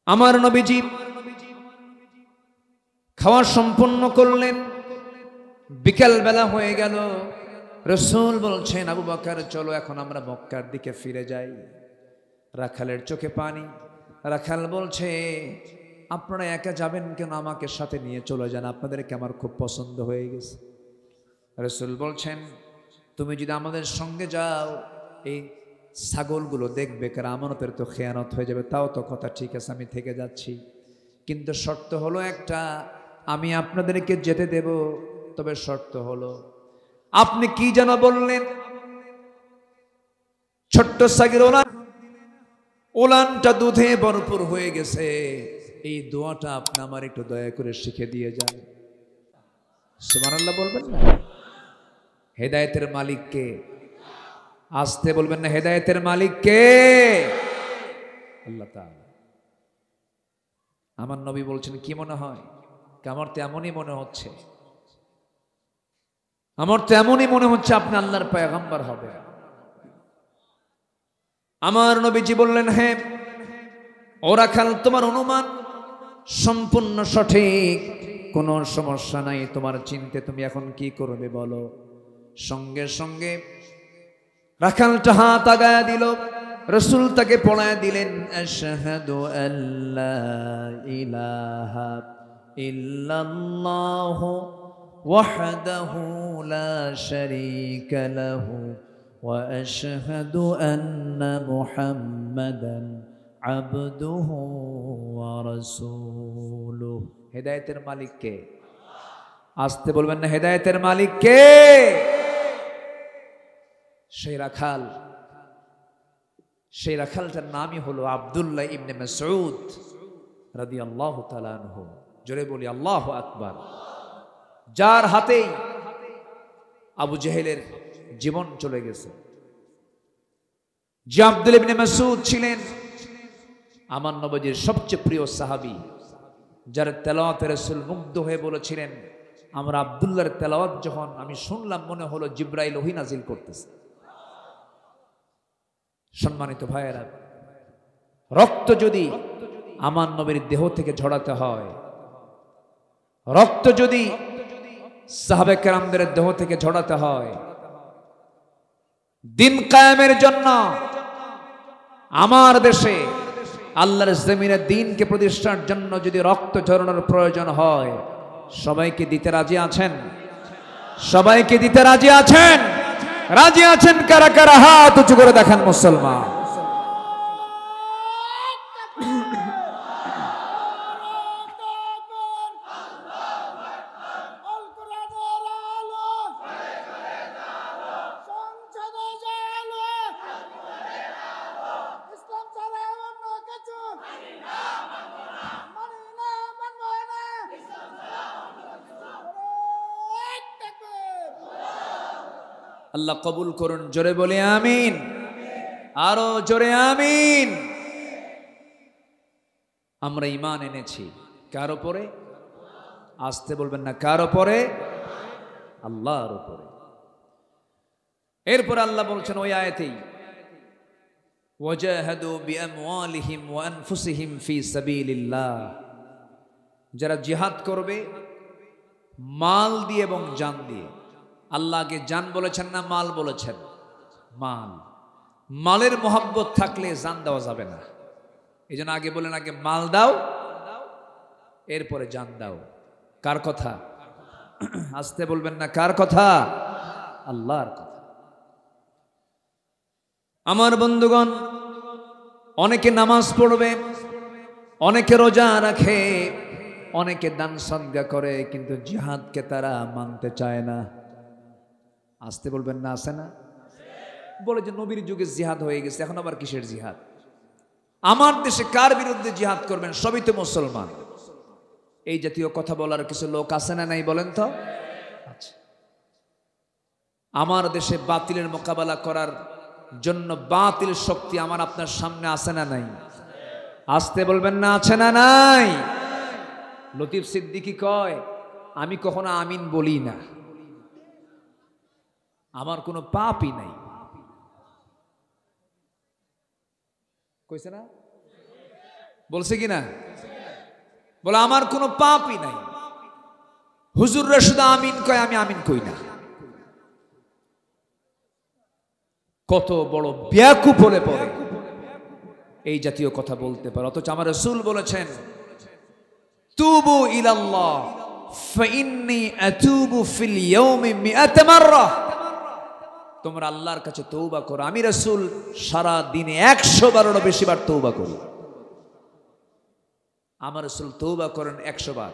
আমার নবীজি খাওয়া সম্পন্ন করলেন, বিকেল বেলা হয়ে গেল। রাসূল বলছেন, আবু বকর, চলো এখন আমরা মক্কার দিকে ফিরে যাই। রাখালের চোখে পানি। রাখাল বলছে, আপনারা একা যাবেন কেন? আমাকে সাথে নিয়ে চলে যান, আপনাদেরকে আমার খুব পছন্দ হয়ে গেছে। রাসূল বলছেন, তুমি যদি আমাদের সঙ্গে যাও এই ছাগলগুলো দেখবে, কারণ আমানতের তো খেয়ানত হয়ে যাবে। তাও তো কথা ঠিক আছে, আমি থেকে যাচ্ছি, কিন্তু শর্ত হলো একটা, আমি আপনাদেরকে যেতে দেব, তবে শর্ত হলো আপনি কি যেন বললেন, ছোট্ট ছাগল ওলানটা দুধে ভরপুর হয়ে গেছে, এই দোয়াটা আপনি আমার একটু দয়া করে শিখে দিয়ে যান। সুবহানাল্লাহ বলবেন না? হেদায়েতের মালিক কে? আসতে বলবেন না, হেদায়েতের মালিক কে? আল্লাহ তাআলা। আমার নবী বলছেন, কি মনে হয়? আমার তো এমনই মনে হচ্ছে, আমার তো এমনই মনে হচ্ছে আপনি আল্লাহর পয়গম্বর হবে। আমার নবীজি বললেন, হ্যাঁ ও রাখাল, তোমার অনুমান সম্পূর্ণ সঠিক, কোনো সমস্যা নাই, তোমার চিন্তে তুমি এখন কি করবে বলো। সঙ্গে সঙ্গে রাখালটা হাত আগায়া দিল, রাসূল তাকে পড়ায় দিলেন, আশহাদু আল্লা ইলাহা ইল্লাল্লাহু ওয়াহদাহু লা শারীকা লাহু ওয়া আশহাদু আন্না মুহাম্মাদান আবদুহু ওয়া রাসূলুহু। হেদায়েতের মালিক কে? আসতে বলবেন না, হেদায়েতের মালিক কে? সেই রাখাল, সেই রাখালটার নামই হলো আব্দুল্লাহ ইবনে মাসউদ রাদিয়াল্লাহু তাআলা আনহু। জোরে বলি আল্লাহু আকবার। যার হাতেই আবু জেহেলের জীবন চলে গেছে। যে আব্দুল্লাহ ইবনে মাসউদ ছিলেন আমার নবীর সবচেয়ে প্রিয় সাহাবী, যার তেলাওয়াতে রাসূল মুগ্ধ হয়ে বলেছিলেন, আমরা আব্দুল্লাহর তেলাওয়াত যখন আমি শুনলাম মনে হলো জিবরাইল ওহী নাজিল করতেছে। সম্মানিত ভাইয়েরা, রক্ত যদি আমার নবীর দেহ থেকে ঝরাতে হয়, রক্ত যদি সাহাবে কেরামদের দেহ থেকে ঝরাতে হয়, দিন কায়েমের জন্য আমার দেশে আল্লাহর জমিনে দিনকে প্রতিষ্ঠার জন্য যদি রক্ত ঝরানোর প্রয়োজন হয়, সবাইকে দিতে রাজি আছেন? সবাইকে দিতে রাজি আছেন? রাজি আছেন কারা কারা? হাত উঁচু করে দেখান মুসলমান। আল্লাহ কবুল করুন, জোরে বলে আমিন, আরো জোরে আমিন। আমরা ঈমান এনেছি কার উপরে? আসতে বলবেন না, কার উপরে? আল্লাহর উপরে। এরপর আল্লাহ বলছেন ওই আয়াতেই, ওয়াজাহাদু বিআমওয়ালিহিম ওয়া আনফুসিহিম ফি সাবিলিল্লাহ, যারা জিহাদ করবে মাল দিয়ে এবং জান দিয়ে। আল্লাহকে জান বলেছেন না মাল বলেছেন? মাল। মালের মোহাব্বত থাকলে জান দেওয়া যাবে না। এই জন্য আগে বলেন, আগে মাল দাও, এরপরে জান দাও। কার কথা? আসতে বলবেন না, কার কথা? আল্লাহর কথা। আমার বন্ধুগণ, অনেকে নামাজ পড়বে, অনেকে রোজা রাখে, অনেকে দান সদকা করে, কিন্তু জিহাদকে তারা মানতে চায় না। আসতে বলবেন না, আছে না? বলে যে নবীর যুগে জিহাদ হয়ে গেছে, এখন আবার কিসের জিহাদ? আমার দেশে কার বিরুদ্ধে জিহাদ করবেন? সবই তো মুসলমান। এই জাতীয় কথা বলার কিছু লোক আছে না নাই বলেন তো? আচ্ছা, আমার দেশে বাতিলের মোকাবেলা করার জন্য বাতিল শক্তি আমার আপনার সামনে আছে না নাই? আসতে বলবেন না, আছে না নাই? লতিফ সিদ্দিকী কয়, আমি কখনো আমিন বলি না, আমার কোনো পাপই নাই। কইছে না? বলছে কি না? বলে আমার কোনো পাপই নাই। হুজুররা শুধু আমিন কয়, আমি আমিন কই না। কত বড় বেয়াকুফ হলে পড়ে এই জাতীয় কথা বলতে পারে। অথচ আমার রাসূল বলেছেন, তুবু ইলাল্লাহ ফাইন্নী আতুবু ফিল ইয়াউমি মিআত মাররা। তোমরা আল্লাহর কাছে তওবা করো। আমি রাসূল সারা দিনে 100 বারেরও বেশি বার তওবা করি। আমার রাসূল তওবা করেন 100 বার।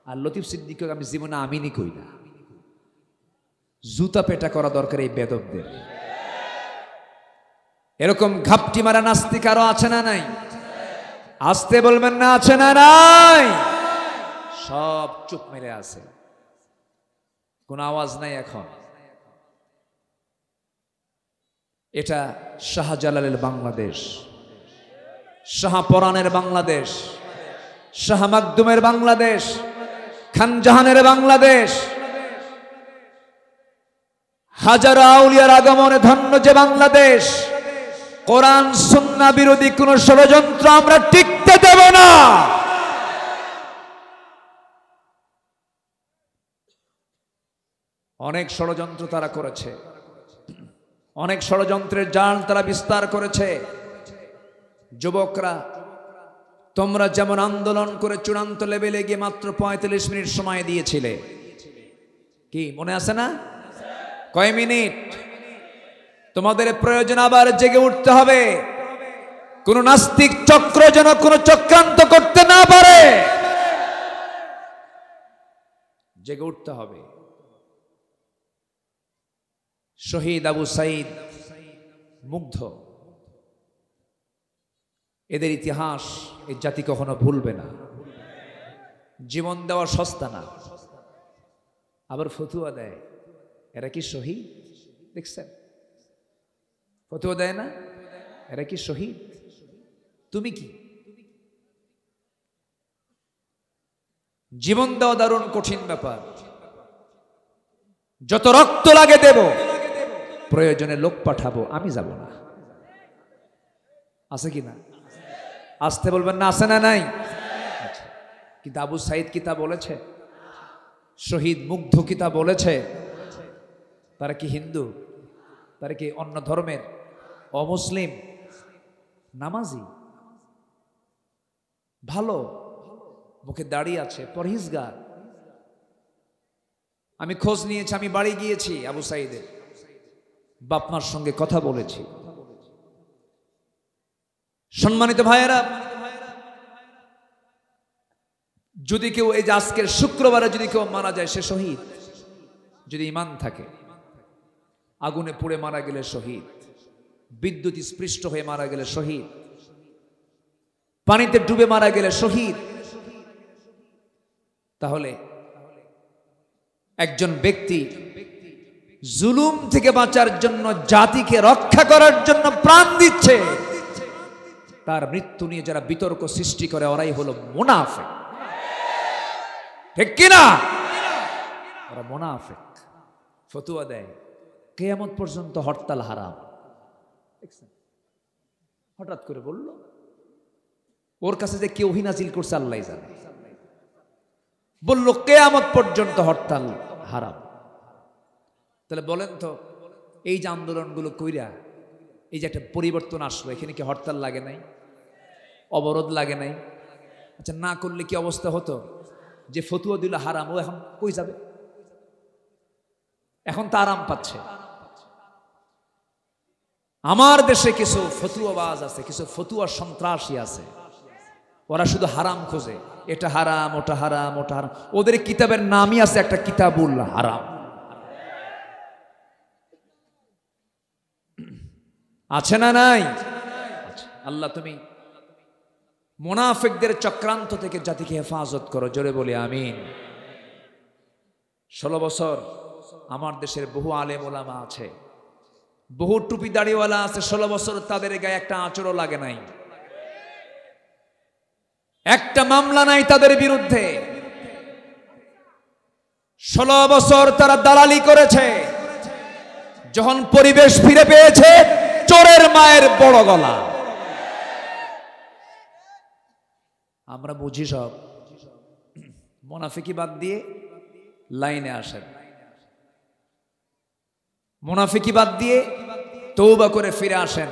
আর লতিফ সিদ্দিক আমি জীবনে আমিনই কই না। জুতা পেটা করা দরকার এই বেদবদের। এরকম ঘাপটি মারা নাস্তিক আরো আছে না নাই? আসতে বলবেন না, আছে না নাই? সব চুপ মেরে আছে, কোন আওয়াজ নাই এখন। এটা শাহজালালের বাংলাদেশ, শাহপরানের বাংলাদেশ, শাহ মাকদুমের বাংলাদেশ, খানজাহানের বাংলাদেশ, হাজারো আউলিয়ার আগমনে ধন্য যে বাংলাদেশ। কোরআন সুন্নাহ বিরোধী কোন ষড়যন্ত্র আমরা টিকতে দেব না। অনেক ষড়যন্ত্র তারা করেছে, অনেক ষড়যন্ত্রের জাল তারা বিস্তার করেছে। যুবকরা, তোমরা যেমন আন্দোলন করে চূড়ান্ত লেভেলে গিয়ে মাত্র 45 মিনিট সময় দিয়েছিলে, কি মনে আছে না? কয় মিনিট? তোমাদের প্রয়োজন আবার জেগে উঠতে হবে। কোন নাস্তিক চক্র যেন কোন চক্রান্ত করতে না পারে, জেগে উঠতে হবে। শহীদ আবু সাইদ মুগ্ধ, এদের ইতিহাস এই জাতি কখনো ভুলবে না। জীবন দেওয়া সস্তা না। আবার ফতুয়া দেয়, এরা কি শহীদ? দেখছেন ফতুয়া দেয় না, এরা কি শহীদ? তুমি কি? জীবন দেওয়া দারুণ কঠিন ব্যাপার। যত রক্ত লাগে দেব, প্রয়োজনে লোক পাঠাবো, আমি যাব না। আছে কি না? আসতে বলবেন না, আছে না নাই? কিন্তু আবু সাইদ কি তা বলেছে? শহীদ মুগ্ধ কি তা বলেছে? তারা কি হিন্দু? তারা কি অন্য ধর্মের? অমুসলিম? নামাজি, ভালো, মুখে দাড়ি আছে, পরহেজগার। আমি খোঁজ নিয়েছি, আমি বাড়ি গিয়েছি আবু সাইদের, বাপমার সঙ্গে কথা বলেছি। সম্মানিত ভাইয়েরা, যদি কেউ এই যে আজকের শুক্রবারে যদি কেউ মারা যায়, সে শহীদ। যদি ঈমান থাকে, আগুনে পুড়ে মারা গেলে শহীদ, বিদ্যুৎ স্পৃষ্ট হয়ে মারা গেলে শহীদ, পানিতে ডুবে মারা গেলে শহীদ। তাহলে একজন ব্যক্তি জুলুম থেকে বাঁচার জন্য, জাতিকে রক্ষা করার জন্য প্রাণ দিচ্ছে, তার মৃত্যু নিয়ে যারা বিতর্ক সৃষ্টি করে, ওরাই হলো মুনাফিক। ঠিক কিনা? ওরা মুনাফিক। ফতুয়া দেয় কিয়ামত পর্যন্ত হরতাল হারাম। হঠাৎ করে বলল, ওর কাছে যে কেউ নাজিল করছে আল্লাহ জানে। বলল কিয়ামত পর্যন্ত হরতাল হারাম। তাহলে বলেন তো, এই যে আন্দোলনগুলো কইরা এই যে একটা পরিবর্তন আসলো, এখানে কি হরতাল লাগে নাই? অবরোধ লাগে নাই? আচ্ছা, না করলে কি অবস্থা হতো? যে ফতুয়া দিল হারাম, ও এখন কই যাবে? এখন তা আরাম পাচ্ছে। আমার দেশে কিছু ফতুয়াবাজ আছে, কিছু ফতুয়া সন্ত্রাসী আছে, ওরা শুধু হারাম খোঁজে। এটা হারাম, ওটা হারাম, ওটা হারাম। ওদের কিতাবের নামই আছে একটা কিতাবুল হারাম। আছে না নাই? আল্লাহ তুমি মুনাফিকদের চক্রান্ত থেকে জাতিকে হেফাজত করো, জোরে বলি আমিন। 16 বছর আমার দেশের বহু আলেম ওলামা আছে, বহু টুপি দাড়িওয়ালা আছে, 16 বছর তাদের গায়ে একটা আঁচড়ও লাগে নাই, একটা মামলা নাই তাদের বিরুদ্ধে। 16 বছর তারা দালালি করেছে। যখন পরিবেশ ফিরে পেয়েছে, চোরের মায়ের বড় গলা। আমরা বুঝি সব। মুনাফিকি বাদ দিয়ে লাইনে আসেন। মুনাফিকি বাদ দিয়ে তওবা করে ফিরে আসেন।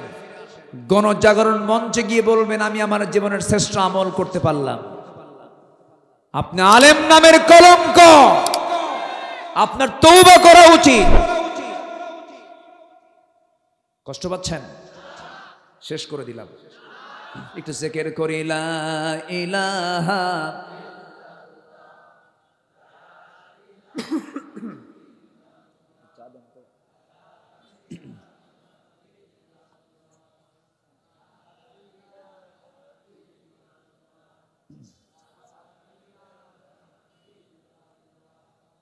গণজাগরণ মঞ্চে গিয়ে বলবেন, আমি আমার জীবনের শ্রেষ্ঠ আমল করতে পারলাম। আপনি আলেম নামের কলঙ্ক, আপনার তওবা করা উচিত। কষ্ট পাচ্ছেন? শেষ করে দিলাম, একটু জিকির করি লা ইলাহা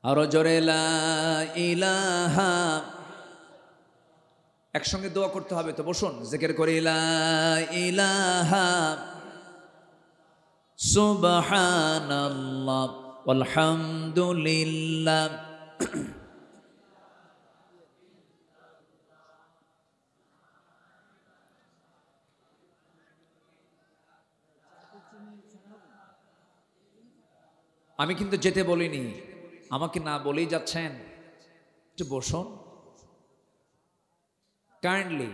আরো জোরে লা ইলাহা। একসঙ্গে দোয়া করতে হবে তো, বসুন জিকির করি লা ইলাহা সুবহানাল্লাহ আলহামদুলিল্লাহ। আমি কিন্তু যেতে বলিনি, আমাকে না বলেই যাচ্ছেন। একটু বসুন কাইন্ডলি,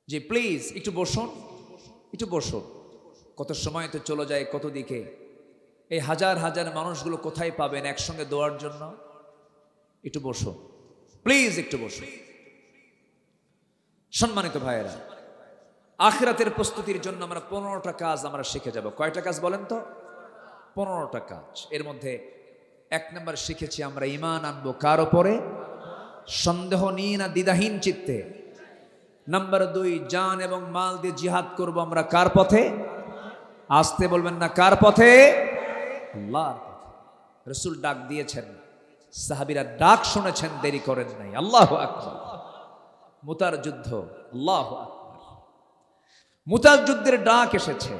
জি প্লিজ একটু বসুন, একটু বসুন। কত সময় তো চলে যায় কত দিকে। এই হাজার হাজার মানুষগুলো কোথায় পাবেন একসঙ্গে দোয়ার জন্য? একটু বসুন প্লিজ, একটু বসুন। সম্মানিত ভাইয়েরা, আখিরাতের প্রস্তুতির জন্য আমরা 15টা কাজ আমরা শিখে যাব। কয়টা কাজ বলেন তো? 15টা কাজ। এর মধ্যে 1 নম্বর শিখেছি আমরা ঈমান আনবো কার উপরে? সন্দেহ নিয়ে না, দ্বিধাহীন চিত্তে। নাম্বার 2, জান এবং মাল দিয়ে জিহাদ করব আমরা কার পথে? আসতে বলবেন না, কার পথে? আল্লাহর পথে। রাসূল ডাক দিয়েছেন, সাহাবীরা ডাক শুনেছেন, দেরি করেন নাই। আল্লাহু আকবার। মুতার যুদ্ধ, আল্লাহু আকবার। মুতার যুদ্ধের ডাক এসেছে।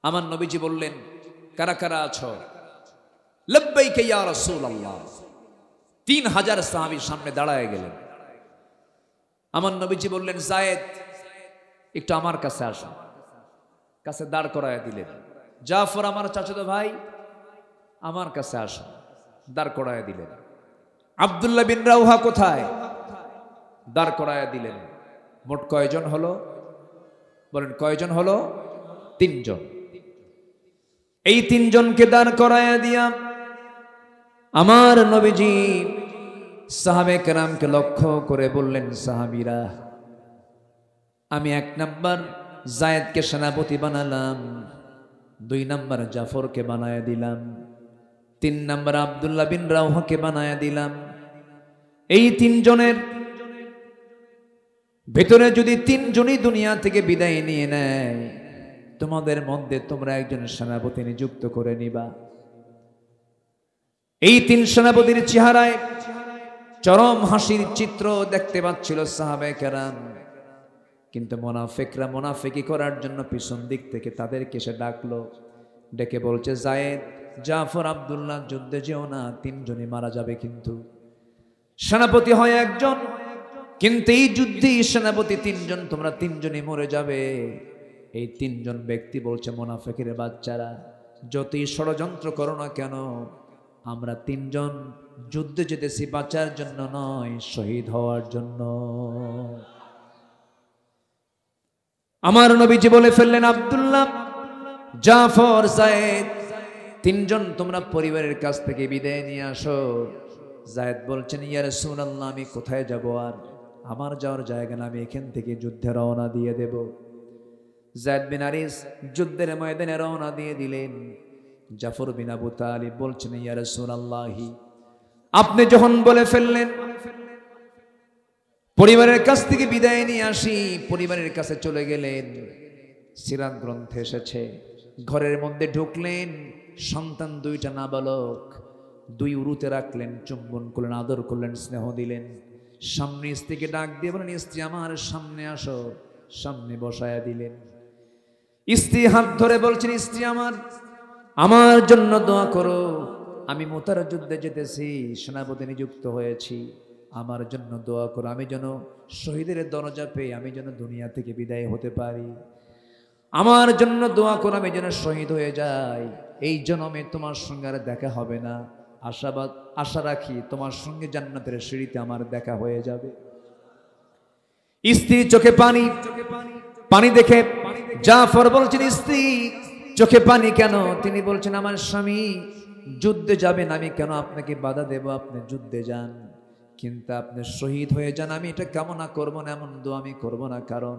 আমার নবীজি বললেন, কারা কারা আছো? লব্বাইকা ইয়া রাসূলুল্লাহ। 3000 সাহাবী সামনে দাঁড়ায় গেলেন। আমার নবীজি বললেন, যায়েদ একটু আমার কাছে আসো। কাছে দাঁড় করায় দিলেন। জাফর আমার চাচাতো ভাই, আমার কাছে আসো। দাঁড় করায় দিলেন। আব্দুল্লাহ বিন রাওহা কোথায়? দাঁড় করায় দিলেন। মোট কয়জন হলো? বলেন কয়জন হলো? 3 জন। এই 3 জনকে দাঁড় করায় দিয়া আমার নবীজি সাহাবে কেরামকে লক্ষ্য করে বললেন, সাহাবীরা, আমি 1 নাম্বার যায়েদকে সেনাপতি বানালাম, 2 নাম্বার জাফরকে বানায় দিলাম, 3 নাম্বার আব্দুল্লাহ বিন রাওহাকে বানায় দিলাম। এই 3 জনের ভেতরে যদি 3 জনই দুনিয়া থেকে বিদায় নিয়ে নেয়, তোমাদের মধ্যে তোমরা একজন সেনাপতি নিযুক্ত করে নিবা। এই 3 সেনাপতির চেহারায় চরম হাসির চিত্র দেখতে পাচ্ছিল সাহাবায়ে কেরাম। কিন্তু মুনাফিকরা মুনাফিকি করার জন্য পিছন দিক থেকে তাদেরকে সে ডাকলো, ডেকে বলছে, যায়েদ, জাফর, আব্দুল্লাহ, যুদ্ধে যেও না, 3 জনই মারা যাবে। কিন্তু সেনাপতি হয় একজন, কিন্তু এই যুদ্ধে সেনাপতি 3 জন, তোমরা 3 জনই মরে যাবে। এই 3 জন ব্যক্তি বলছে, মুনাফিকের বাচ্চারা, যতই ষড়যন্ত্র করো না কেন, আমরা 3 জন যুদ্ধে যেতেছি বাঁচার জন্য নয়, শহীদ হওয়ার জন্য। আমার নবীজি বলে ফেললেন, আব্দুল্লাহ, জাফর, যায়েদ, 3 জন তোমরা পরিবারের কাছ থেকে বিদায় নিয়ে আসো। যায়েদ বলছেন, ইয়া রাসূলুল্লাহ, আমি কোথায় যাব? আর আমার যাওয়ার জায়গা না, আমি এখান থেকে যুদ্ধে রওনা দিয়ে দেব। যায়েদ বিন হারিস যুদ্ধের ময়দানে রওনা দিয়ে দিলেন। জাফর বিন আবু তালিব বলছেন, ইয়া রাসূলুল্লাহ, আপনি যখন বলে ফেললেন পরিবারের কাছ থেকে বিদায় নিয়ে আসি, পরিবারের কাছে চলে গেলেন। সিরাত গ্রন্থে এসেছে, ঘরের মধ্যে ঢুকলেন, সন্তান 2টা নাবালক, 2 উরুতে রাখলেন, চুম্বন করলেন, আদর করলেন, স্নেহ দিলেন। সামনে স্ত্রীকে ডাক দিয়ে বলেন, স্ত্রী আমার সামনে আসো, সামনে বসায়া দিলেন। স্ত্রী হাত ধরে বলছেন, স্ত্রী আমার জন্য দোয়া করো, আমি মুতার যুদ্ধে যেতেছি, সেনাপতি নিযুক্ত হয়েছি, আমার জন্য দোয়া করো, আমি যেন শহীদের দরজা পেয়ে আমি যেন দুনিয়া থেকে বিদায় হতে পারি। আমার জন্য দোয়া করো, আমি যেন শহীদ হয়ে যাই। এই জন্মে তোমার সঙ্গে আর দেখা হবে না, আশা রাখি তোমার সঙ্গে জান্নাতের সিঁড়িতে আমার দেখা হয়ে যাবে। স্ত্রী চোখে পানি, পানি দেখে জাফর বলছেন, স্ত্রী চোখে পানি কেন? তিনি বলছেন, আমার স্বামী যুদ্ধে যাবেন, আমি কেন আপনাকে বাধা দেব? আপনি যুদ্ধে যান। কিন্তু আপনি শহীদ হয়ে যান, আমি এটা কামনা করব না, এমন দোয়া আমি করব না। কারণ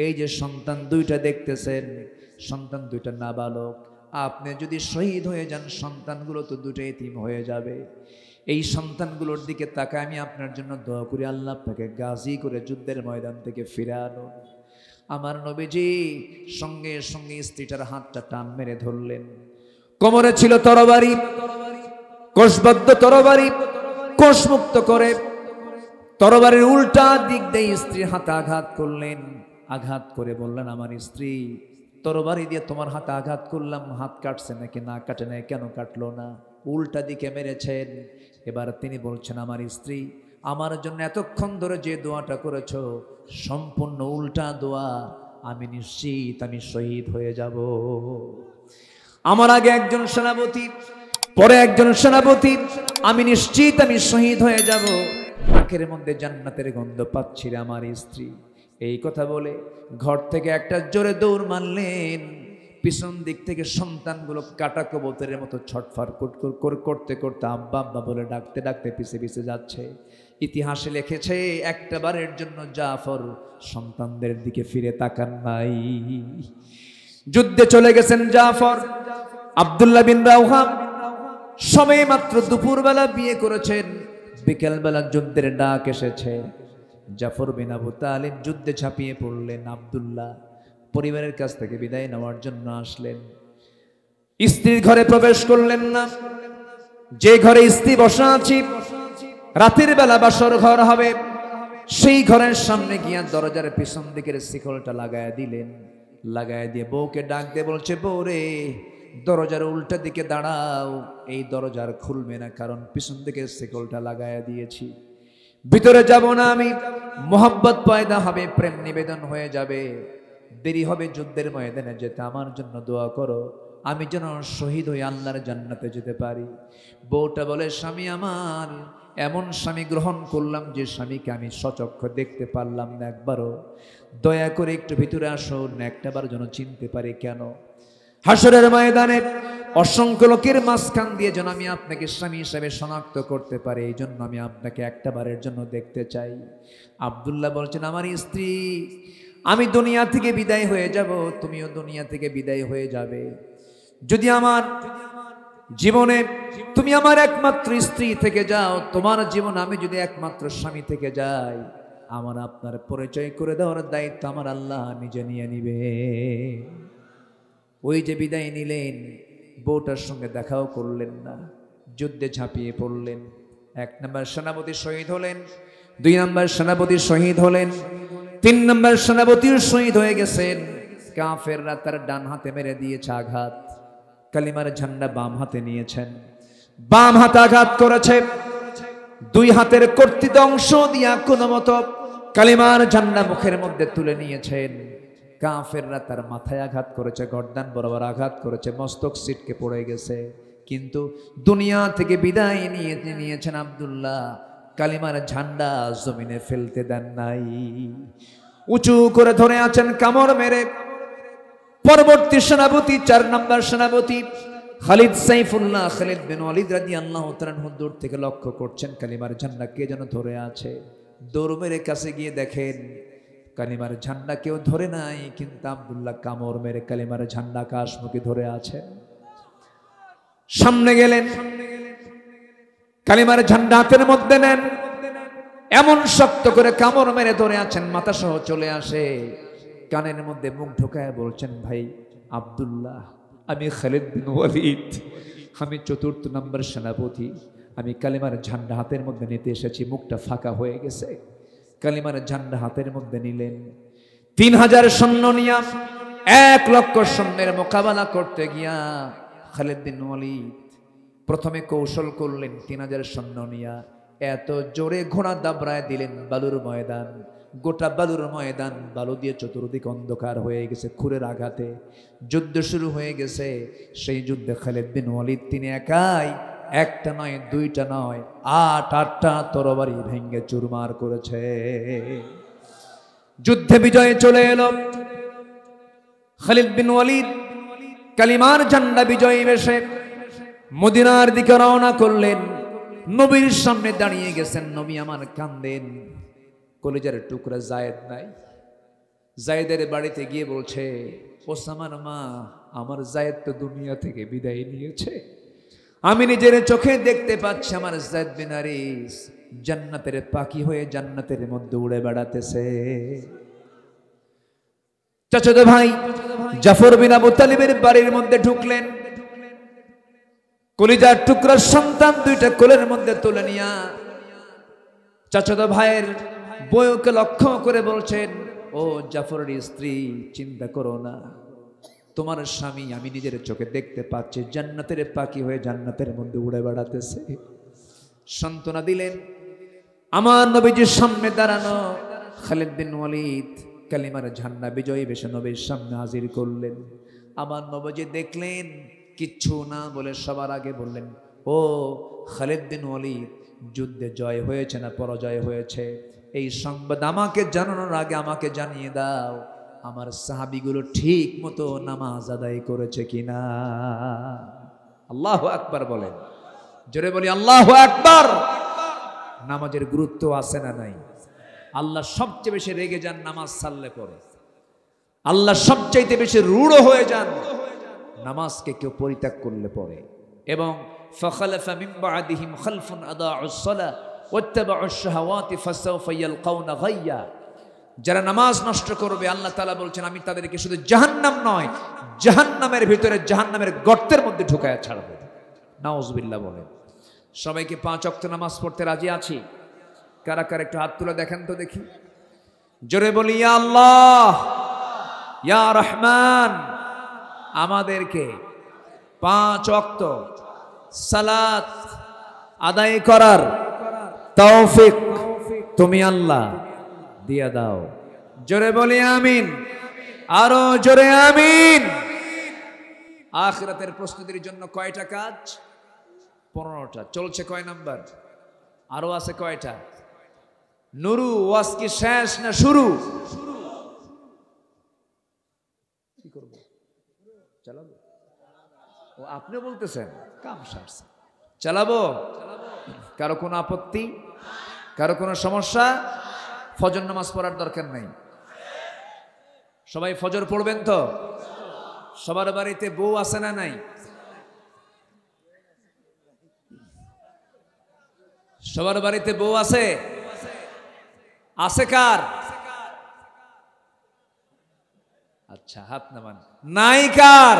এই যে সন্তান দুইটা দেখতেছেন, সন্তান দুইটা নাবালক, আপনি যদি শহীদ হয়ে যান সন্তানগুলো তো দুটো এতিম হয়ে যাবে। এই সন্তানগুলোর দিকে তাকায় আমি আপনার জন্য দোয়া করি, আল্লাহ আপনাকে গাজী করে যুদ্ধের ময়দান থেকে ফিরে আনুন। আমার নবীজি সঙ্গে সঙ্গে স্ত্রীটার হাতটা টান মেরে ধরলেন। কোমরে ছিল তরবারি, কোষবদ্ধ তরবারি, কোষমুক্ত করে তরবারির উল্টা দিক দিয়ে স্ত্রীর হাতে আঘাত করলেন। আঘাত করে বললেন, আমার স্ত্রী, তরবারি দিয়ে তোমার হাতে আঘাত করলাম, হাত কাটছে নাকি না কাটে নাই, কেন কাটলো না? উল্টা দিকে মেরেছেন। এবার তিনি বলছেন, আমার স্ত্রী, আমার জন্য এতক্ষণ ধরে যে দোয়াটা করেছো সম্পূর্ণ উল্টা দোয়া, আমি নিশ্চিত আমি শহীদ হয়ে যাব। আমার আগে একজন সেনাপতি, পরে একজন সেনাপতি, আমি নিশ্চিত আমি শহীদ হয়ে যাব। নাকের মধ্যে জান্নাতের গন্ধ পাচ্ছি রে আমার স্ত্রী। এই কথা বলে ঘর থেকে একটা জোরে দৌড় মারলেন। পিছন দিক থেকে সন্তানগুলো কাটা কবুতরের মতো ছটফট করতে করতে আব্বা আব্বা বলে ডাকতে ডাকতে পিছে পিছে যাচ্ছে। ইতিহাসে লিখেছে, একটা বারের জন্য জাফর সন্তানদের দিকে ফিরে তাকান নাই। যুদ্ধে চলে গেছেন জাফর। আব্দুল্লাহ বিন রাওহা সবে মাত্র দুপুরবেলা বিয়ে করেছেন, বিকেলবেলা যুদ্ধের ডাক এসেছে। জাফর বিন আবু তালিব যুদ্ধে ঝাঁপিয়ে পড়লেন। আব্দুল্লাহ পরিবারের কাছ থেকে বিদায় নেওয়ার জন্য আসলেন। স্ত্রীর ঘরে প্রবেশ করলেন না। যে ঘরে স্ত্রী বসা আছি, রাতের বেলা বাসর ঘর হবে, সেই ঘরের সামনে গিয়া দরজার পিছন দিকের শিকলটা লাগায়া দিলেন। লাগায়া দিয়ে বউকে ডাক দিয়ে বলছে, বউ রে, দরজার উল্টা দিকে দাঁড়াও, এই দরজার খুলবে না, কারণ পিছন দিকের শিকলটা লাগায়া দিয়েছি। ভিতরে যাব না আমি, মোহাব্বত পয়দা হবে, প্রেম নিবেদন হয়ে যাবে, দেরি হবে যুদ্ধের ময়দানে যেতে, আমার জন্য দোয়া করো, আমি যেন শহীদ হয়ে আল্লাহর জান্নাতে যেতে পারি। বউটা বলে, স্বামী আমার, এমন স্বামী গ্রহণ করলাম যে স্বামীকে আমি সচক্ষে দেখতে পারলাম না একবারও, দয়া করে একটু ভিতরে আসো না, একটাবার যেন চিনতে পারি। কেন? হাসরের ময়দানে অসংখ্য লোকের মাঝখান দিয়ে যেন আমি আপনাকে স্বামী হিসেবে শনাক্ত করতে পারি, এই জন্য আমি আপনাকে একটাবারের জন্য দেখতে চাই। আব্দুল্লাহ বলছেন, আমার স্ত্রী, আমি দুনিয়া থেকে বিদায় হয়ে যাব, তুমিও দুনিয়া থেকে বিদায় হয়ে যাবে। যদি আমার জীবনে তুমি আমার একমাত্র স্ত্রী থেকে যাও, তোমার জীবন আমি যদি একমাত্র স্বামী থেকে যাই, আমার আপনার পরিচয় করে দেওয়ার দায়িত্ব আমার আল্লাহ নিজে নিয়ে নিবে। ওই যে বিদায় নিলেন, বউটার সঙ্গে দেখাও করলেন না, যুদ্ধে ঝাঁপিয়ে পড়লেন। 1 নম্বর সেনাপতি শহীদ হলেন, 2 নম্বর সেনাপতি শহীদ হলেন, 3 নম্বর সেনাপতিও শহীদ হয়ে গেছেন। কাফেররা তার ডান হাতে মেরে দিয়েছে আঘাত, কালিমার ঝান্ডা বাম হাতে নিয়েছেন, বাম হাতে আঘাত করেছে, 2 হাতের কর্তৃত অংশ দিয়া কোনো মতো কালিমার ঝান্ডা মুখের মধ্যে তুলে নিয়েছেন। কাফেররা তার মাথায় আঘাত করেছে, গর্দান বরাবর আঘাত করেছে, মস্তক ছিটকে পড়ে গেছে। কিন্তু দুনিয়া থেকে বিদায় নিয়েছেন আব্দুল্লাহ, কালিমার ঝান্ডা জমিনে ফেলতে দেন নাই, উঁচু করে ধরে আছেন কামড় মেরে। পরবর্তী সেনাপতি 4 নম্বর সেনাপতি খালিদ সাইফুল্লাহ খালিদ বিন ওয়ালিদ রাদিয়াল্লাহু তাআলা দূর থেকে লক্ষ্য করছেন কালিমার ঝান্ডা কে যেন ধরে আছে। দৌড় মেরে কাছে গিয়ে দেখেন কালিমার ঝান্ডা কেউ ধরে নাই, কিন্তু আব্দুল্লাহ কামড় মেরে কালিমার ঝান্ডা আকাশমুখী ধরে আছে। সামনে গেলেন, কালিমার ঝান্ডা হাতের মধ্যে নেন, এমন শক্ত করে কামড় মেরে ধরে আছেন, মাথা সহ চলে আসে। কানের মধ্যে মুখ ঢোকায় বলছেন, ভাই আব্দুল্লাহ, আমি খালিদ বিন ওয়ালিদ, আমি 4 নম্বর সেনাপতি, আমি কালিমার ঝান্ডা হাতের মধ্যে নিতে এসেছি। মুখটা ফাঁকা হয়ে গেছে। কালিমার ঝান্ডা হাতের মধ্যে নিলেন। 3000 সৈন্য নিয়া 1 লক্ষ সৈন্যের মোকাবেলা করতে গিয়া খালিদ বিন ওয়ালিদ প্রথমে কৌশল করলেন। 3000 সৈন্য নিয়া এত জোরে ঘোড়া দাবড়ায় দিলেন বালুর ময়দান, গোটা বালুর ময়দান বালু দিয়ে চতুর্দিক অন্ধকার হয়ে গেছে। খুরের আঘাতে যুদ্ধ শুরু হয়ে গেছে। সেই যুদ্ধে খালিদ বিন ওয়ালিদ তিনি একাই, 1টা নয় 2টা নয় 8টা তরবারি ভেঙ্গে চুরমার করেছে। যুদ্ধে বিজয়ে চলে এলো। খালিদ বিন ওয়ালিদ কালিমার ঝান্ডা বিজয়ী বেশে মদিনার দিকে রওনা করলেন। নবীর সামনে দাঁড়িয়ে গেছেন, নবী আমার কান্দেন, কলিজার টুকরা জায়েদ নাই। জায়েদের বাড়িতে গিয়ে বলছে, ওসামার মা, আমার জায়েদ তো দুনিয়া থেকে বিদায় নিয়েছে, আমি নিজের চোখে দেখতে পাচ্ছি আমার জায়েদ বিন হারিস জান্নাতের পাখি হয়ে জান্নাতের মধ্যে উড়ে বেড়াতেছে। চাচাতো ভাই জাফর বিন আবু তালিবের বাড়ির মধ্যে ঢুকলেন, কলিজার টুকরার সন্তান দুইটা কোলের মধ্যে তুলে নিয়া চাচাতো ভাইয়ের বউকে লক্ষ্য করে বলছেন, ও জাফরের স্ত্রী, চিন্তা করো না, তোমার স্বামী আমি নিজের চোখে দেখতে পাচ্ছি জান্নাতের পাখি হয়ে জান্নাতের মধ্যে উড়ে বেড়াতেছে। সান্ত্বনা দিলেন। আমার নবীজির সামনে দাঁড়ানো খালিদ বিন ওয়ালিদ কালিমার ঝান্ডা বিজয়ী বেশে নবীর সামনে হাজির করলেন। আমার নবীজি দেখলেন, কিচ্ছু না বলে সবার আগে বললেন, ও খালিদ বিন ওয়ালিদ, যুদ্ধে জয় হয়েছে না পরাজয় হয়েছে, এই সংবাদ আমাকে জানানোর আগে আমাকে জানিয়ে দাও, আমার সাহাবীগুলো ঠিক মতো নামাজ আদায় করেছে কিনা। আল্লাহু আকবার বলেন, জোরে বলি আল্লাহু আকবার। নামাজের গুরুত্ব আছে না নাই? আল্লাহ সবচেয়ে বেশি রেগে যান নামাজ ছাড়লে পরে, আল্লাহ সবচাইতে বেশি রূঢ় হয়ে যান নামাজকে কেউ পরিত্যাগ করলে পরে। এবং ফাখালাফা মিন বা'দিহিম খালফুন আদাউস সালাহ ওয়াত্তাবাউশ শাহাওয়াতি ফাসাউফা ইয়ালকাউনা গায়্যা, যারা নামাজ নষ্ট করবে আল্লাহ তাআলা বলছেন আমি তাদেরকে শুধু জাহান্নাম নয়, জাহান্নামের ভিতরে জাহান্নামের গর্তের মধ্যে ঢুকায়া ছাড়ব। নাউজুবিল্লাহ বলেন। সবাইকে 5 ওয়াক্ত নামাজ পড়তে রাজি আছি? কারা কারা একটু হাত তুলে দেখেন তো দেখি, জোরে বলি ইয়া আল্লাহ ইয়া রহমান, আমাদেরকে 5 ওয়াক্ত সালাত আদায় করার তৌফিক তুমি আল্লাহ দিয়া দাও। জোরে বলি আমিন, আরো জোরে আমিন। আখিরাতের প্রস্তুতির জন্য কয়টা কাজ? 15টা। চলছে কয় নাম্বার? আরো আছে কয়টা? নুরু ওয়াজ কি শেষ না শুরু? কি করব? চালাবো? ও আপনি বলতেছেন কাম সারছে, চালাবো? কারো কোনো আপত্তি, কারো কোনো সমস্যা? ফজর নামাজ পড়ার দরকার নাই। সবাই ফজর পড়বেন তো? সবার বাড়িতে বউ আছে না নাই? সবার বাড়িতে বউ আছে? আছে কার? আচ্ছা হাত নামান। নাই কার?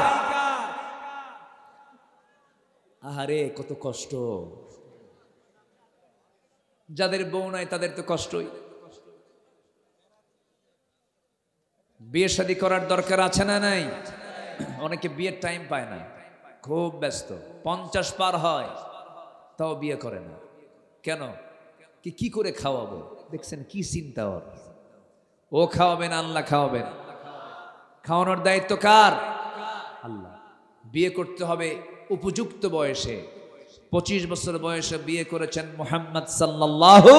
আহারে কত কষ্ট। যাদের বউ নাই তাদের তো কষ্টই। বিয়ে শাদী করার দরকার আছে না নাই? অনেকে বিয়ের টাইম পায় না, খুব ব্যস্ত, 50 পার হয় তাও বিয়ে করে না। কেন? কি করে খাওয়াবো? দেখছেন কি চিন্তা ওর। ও খাওয়াবেন, আল্লাহ খাওয়াবেন। খাওয়ানোর দায়িত্ব কার? আল্লাহ। বিয়ে করতে হবে উপযুক্ত বয়সে। 25 বছর বয়সে বিয়ে করেছেন মুহাম্মদ সাল্লাল্লাহু।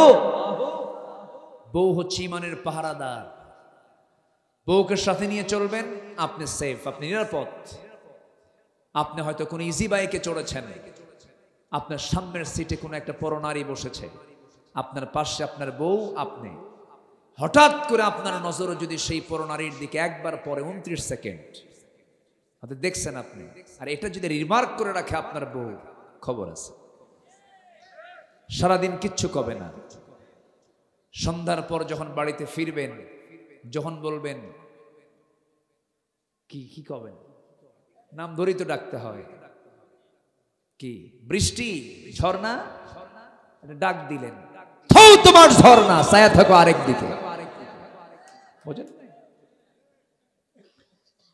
বউ হচ্ছে ঈমানের পাহারাদার। বউকে সাথে নিয়ে চলবেন, আপনি সেফ, আপনি নিরাপদ। আপনি হয়তো কোনো ইজি বাইকে চড়েছেন, আপনার সামনের সিটে কোনো একটা পরনারী বসেছে, আপনার পাশে আপনার বউ, আপনি হঠাৎ করে আপনার নজরও যদি সেই পরনারীর দিকে একবার পরে 29 সেকেন্ড হয়তো দেখছেন আপনি, আর এটা যদি রিমার্ক করে রাখে আপনার বউ, খবর আছে। সারাদিন কিচ্ছু কবে না। সন্ধ্যার পর যখন বাড়িতে ফিরবেন, যখন বলবেন কি কবেন, নাম ধরেই তো ডাকতে হয়। কি বৃষ্টি, ঝর্ণা, ডাক দিলেন, থৌ তোমার ঝর্ণা, ছায়া থাকো আরেক দিকে। বুঝেন?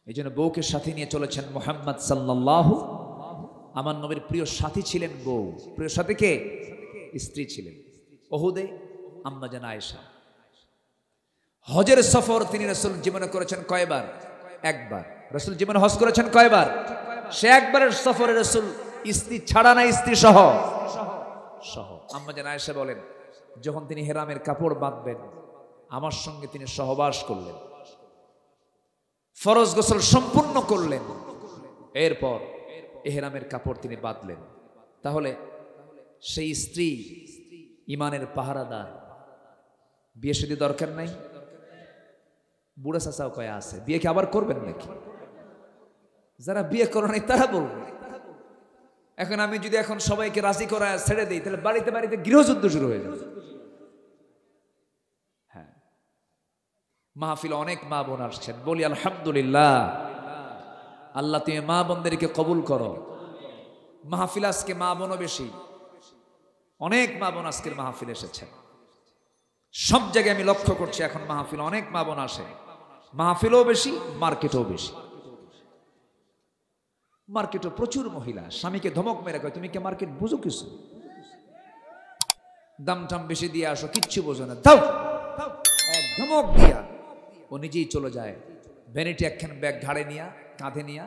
এই জন্য বউকে সাথে নিয়ে চলেছেন মুহাম্মদ সাল্লাল্লাহু। আমার নবীর প্রিয় সাথী ছিলেন বউ। প্রিয় সাথী কে? স্ত্রী ছিলেন। উহুদে আম্মা জান আয়েশা। হজের সফর তিনি রাসূল জীবনে করেছেন কয়বার? একবার। রাসূল জীবনে হজ করেছেন কয়বার? সে একবারের সফরে রাসূল স্ত্রী ছাড়া না, স্ত্রী সহ আম্মা জান আয়েশা বলেন, যখন তিনি হেরামের কাপড় বাঁধবেন আমার সঙ্গে তিনি সহবাস করলেন, ফরজ গোসল সম্পূর্ণ করলেন, এরপর এহরামের কাপড় তিনি বাঁধলেন। তাহলে সেই স্ত্রী ইমানের পাহারাদার, বিয়ে শাদী দরকার নাই। বুড়া চাচাও কয়া আছে, বিয়ে কি আবার করবেন নাকি? যারা বিয়ে করে নাই তারা বলবে। এখন আমি যদি এখন সবাইকে রাজি করা ছেড়ে দিই, তাহলে বাড়িতে বাড়িতে গৃহযুদ্ধ শুরু হয়ে যাবে। হ্যাঁ, মাহফিল অনেক মা বোন আসছেন, বলি আলহামদুলিল্লাহ। আল্লাহ তুমি মা বোনদেরকে কবুল করো। মাহফিল আজকে মা বোনও বেশি, অনেক মা বোন আজকের মাহফিল এসেছেন। সব জায়গায় আমি লক্ষ্য করছি এখন মাহফিল অনেক মা বোন আসে। মাহফিলও বেশি, মার্কেটও বেশি। মার্কেটে প্রচুর মহিলা স্বামীকে ধমক মেরে কয়, তুমি কি মার্কেট বুঝো কিছু? দাম টাম বেশি দিয়ে আসো, কিচ্ছু বোঝো না, দাও। এক ধমক দিয়া ও নিজেই চলে যায়। ভ্যানিটি একখান ব্যাগ ঘাড়ে নিয়া, কাঁধে নিয়া,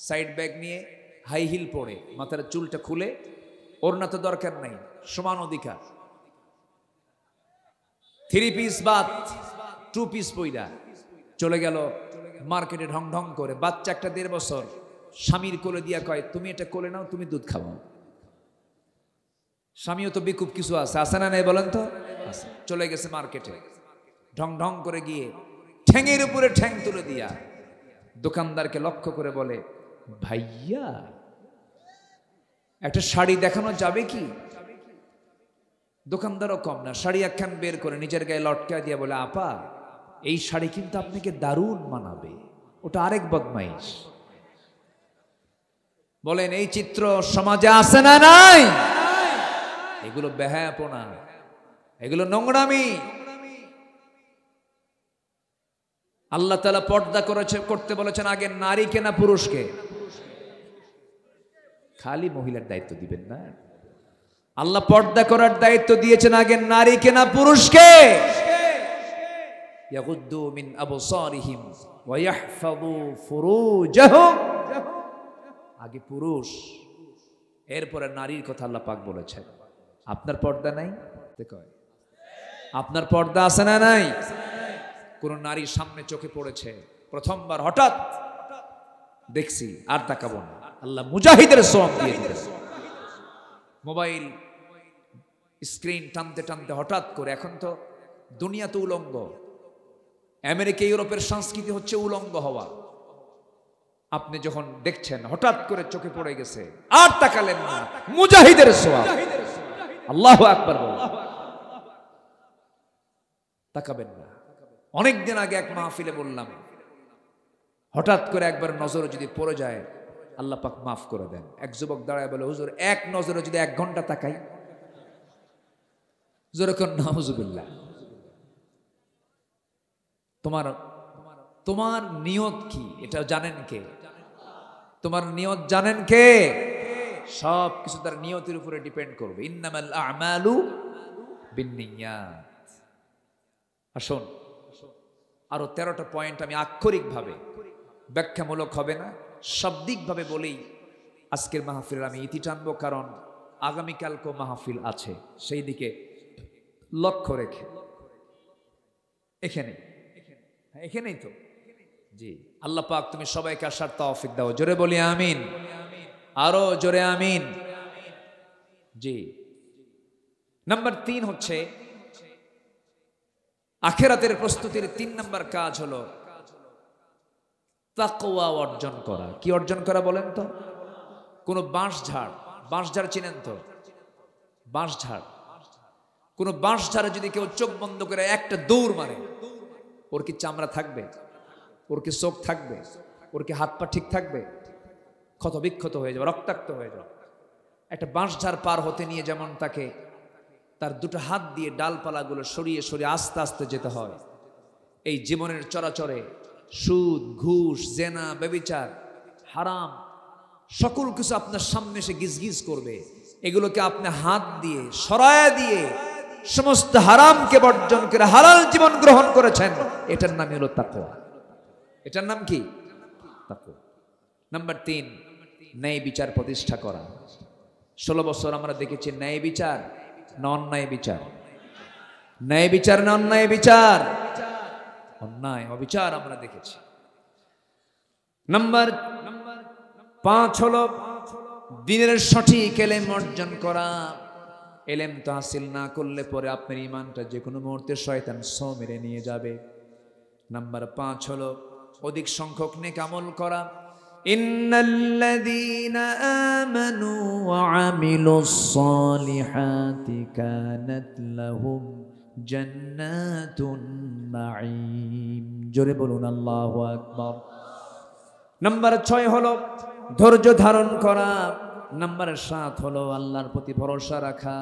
সাইড ব্যাগ নিয়ে, হাই হিল পরে, মাথার চুলটা খুলে, ওড়না তো দরকার নাই, সমান অধিকার, 3 পিস বাদ 2 পিস পইরা চলে গেল মার্কেটে ঢং ঢং করে। বাচ্চা একটা 1.5 বছর স্বামীর কোলে দিয়া কয়, তুমি এটা কোলে নাও, তুমি দুধ খাও। স্বামীও তো বিকুপ কিছু আছে না নাই বলেন তো? চলে গেছে মার্কেটে, ঢং ঢং করে গিয়ে ঠ্যাঙের উপরে ঠ্যাং তুলে দিয়া দোকানদারকে লক্ষ্য করে বলে, ভাইয়া একটা শাড়ি দেখানো যাবে কি? দোকানদারও কম না, শাড়ি একখান বের করে নিজের গায়ে লটকা দিয়ে বলে, আপা এই শাড়ি কিন্তু আপনাকে দারুণ মানাবে। ওটা আরেক বদমাইশ। বলেন এই চিত্র সমাজে আছে না নাই? এগুলো বেহায়াপনা, এগুলো নোংরামি। আল্লাহ তাআলা পর্দা করতে বলেছেন আগে নারীকে না পুরুষকে? খালি মহিলার দায়িত্ব দিবেন না, আল্লাহ পর্দা করার দায়িত্ব দিয়েছেন আগে নারীকে না পুরুষকে? ইয়াগুদ্দু মিন আবসারিহিম ওয়া ইয়াহফাযু ফুরুজাহুম। আগে পুরুষ, এরপরে নারীর কথা আল্লাহ পাক বলেছেন। আপনার পর্দা নাই? দেখো, আপনার পর্দা আছে না নাই? কোন নারীর সামনে চোখে পড়েছে, প্রথমবার হঠাৎ দেখছি, আর তাকাবো না, আল্লাহ মুজাহিদের সওয়াব দিয়ে দিবেন। মোবাইল স্ক্রিন টানতে টানতে হঠাৎ করে, এখন তো দুনিয়া তো উলঙ্গ, আমেরিকা ইউরোপের সংস্কৃতি হচ্ছে উলঙ্গ হওয়া। আপনি যখন দেখছেন হঠাৎ করে চোখে পড়ে গেছে, আর তাকালেন না, মুজাহিদের সওয়াব। আল্লাহু আকবার বলেন, তাকাবেন না। অনেকদিন আগে এক মাহফিলে বললাম, হঠাৎ করে একবার নজর যদি পড়ে যায় আল্লাহ পাক মাফ করে দেন। এক যুবক দাঁড়ায় বলে, হুজুর এক নজরে যদি 1 ঘন্টা তাকাই? যেরকম নাউজুবিল্লাহ। তোমার নিয়ত কি এটা জানেন কে? তোমার নিয়ত জানেন কে? সব কিছু তার নিয়তের উপরে ডিপেন্ড করবে। ইন্নামাল আমালু বিন্নিয়াত। আসুন, আরো 13টা পয়েন্ট আমি আক্ষরিকভাবে, ব্যাখ্যামূলক হবে না, শাব্দিকভাবে বলেই আজকের মাহফিলের আমি ইতি টানবো, কারণ আগামীকালকে মাহফিল আছে, সেই দিকে লক্ষ্য রেখে। এখানেই তো জি। আল্লাহ পাক তুমি সবাইকে আসার তৌফিক দাও। জোরে বলি আমিন, আরো জোরে আমিন। জি, নাম্বার 3 হচ্ছে আখিরাতের প্রস্তুতির 3 নাম্বার কাজ হলো তাকওয়া অর্জন করা। কি অর্জন করা বলেন তো? কোন বাঁশঝাড় চিনেন তো? বাঁশঝাড়, কোন বাঁশঝাড়ে যদি কেউ চোখ বন্ধ করে একটা দৌড় মারে, ওর কি চামড়া থাকবে? ওর কি চোখ থাকবে? ওর কি হাত পা ঠিক থাকবে? ক্ষত বিক্ষত হয়ে যাবে, রক্তাক্ত হয়ে যাবে। একটা বাঁশঝাড় পার হতে নিয়ে যেমন তাকে তার 2টো হাত দিয়ে ডালপালাগুলো সরিয়ে সরিয়ে আস্তে আস্তে যেতে হয়, এই জীবনের চরাচরে সুদ, ঘুষ, জেনা, ব্যভিচার, হারাম সকল কিছু আপনার সামনে এসে গিজগিজ করবে। এগুলোকে আপনি হাত দিয়ে সরায়া দিয়ে সমস্ত হারামকে বর্জন করে হালাল জীবন গ্রহণ করেছেন, এটার নামই হলো তাকওয়া। এটার নাম কি? তাকওয়া। নাম্বার 3, ন্যায় বিচার প্রতিষ্ঠা করা। 16 বছর আমরা দেখেছি ন্যায় বিচার না অন্যায় বিচার, ন্যায় বিচার না অন্যায় বিচার, অন্যায় অবিচার আমরা দেখেছি। নাম্বার 5 হলো দিনের সঠিক ইলম অর্জন করা। এলেম তো হাসিল না করলে পরে আপনার ঈমানটা যে কোনো মুহূর্তে শয়তান ছো মেরে নিয়ে যাবে। নাম্বার 5 হলো অধিক সংখ্যক নেক আমল করা। ইন্নাল্লাযীনা আমানু ওয়া আমিলুস সালিহাতি কানাত লাহুম জান্নাতুন নাঈম। জোরে বলুন আল্লাহু আকবার। নাম্বার 6 হলো ধৈর্য ধারণ করা। নাম্বার 7 হলো আল্লাহর প্রতি ভরসা রাখা।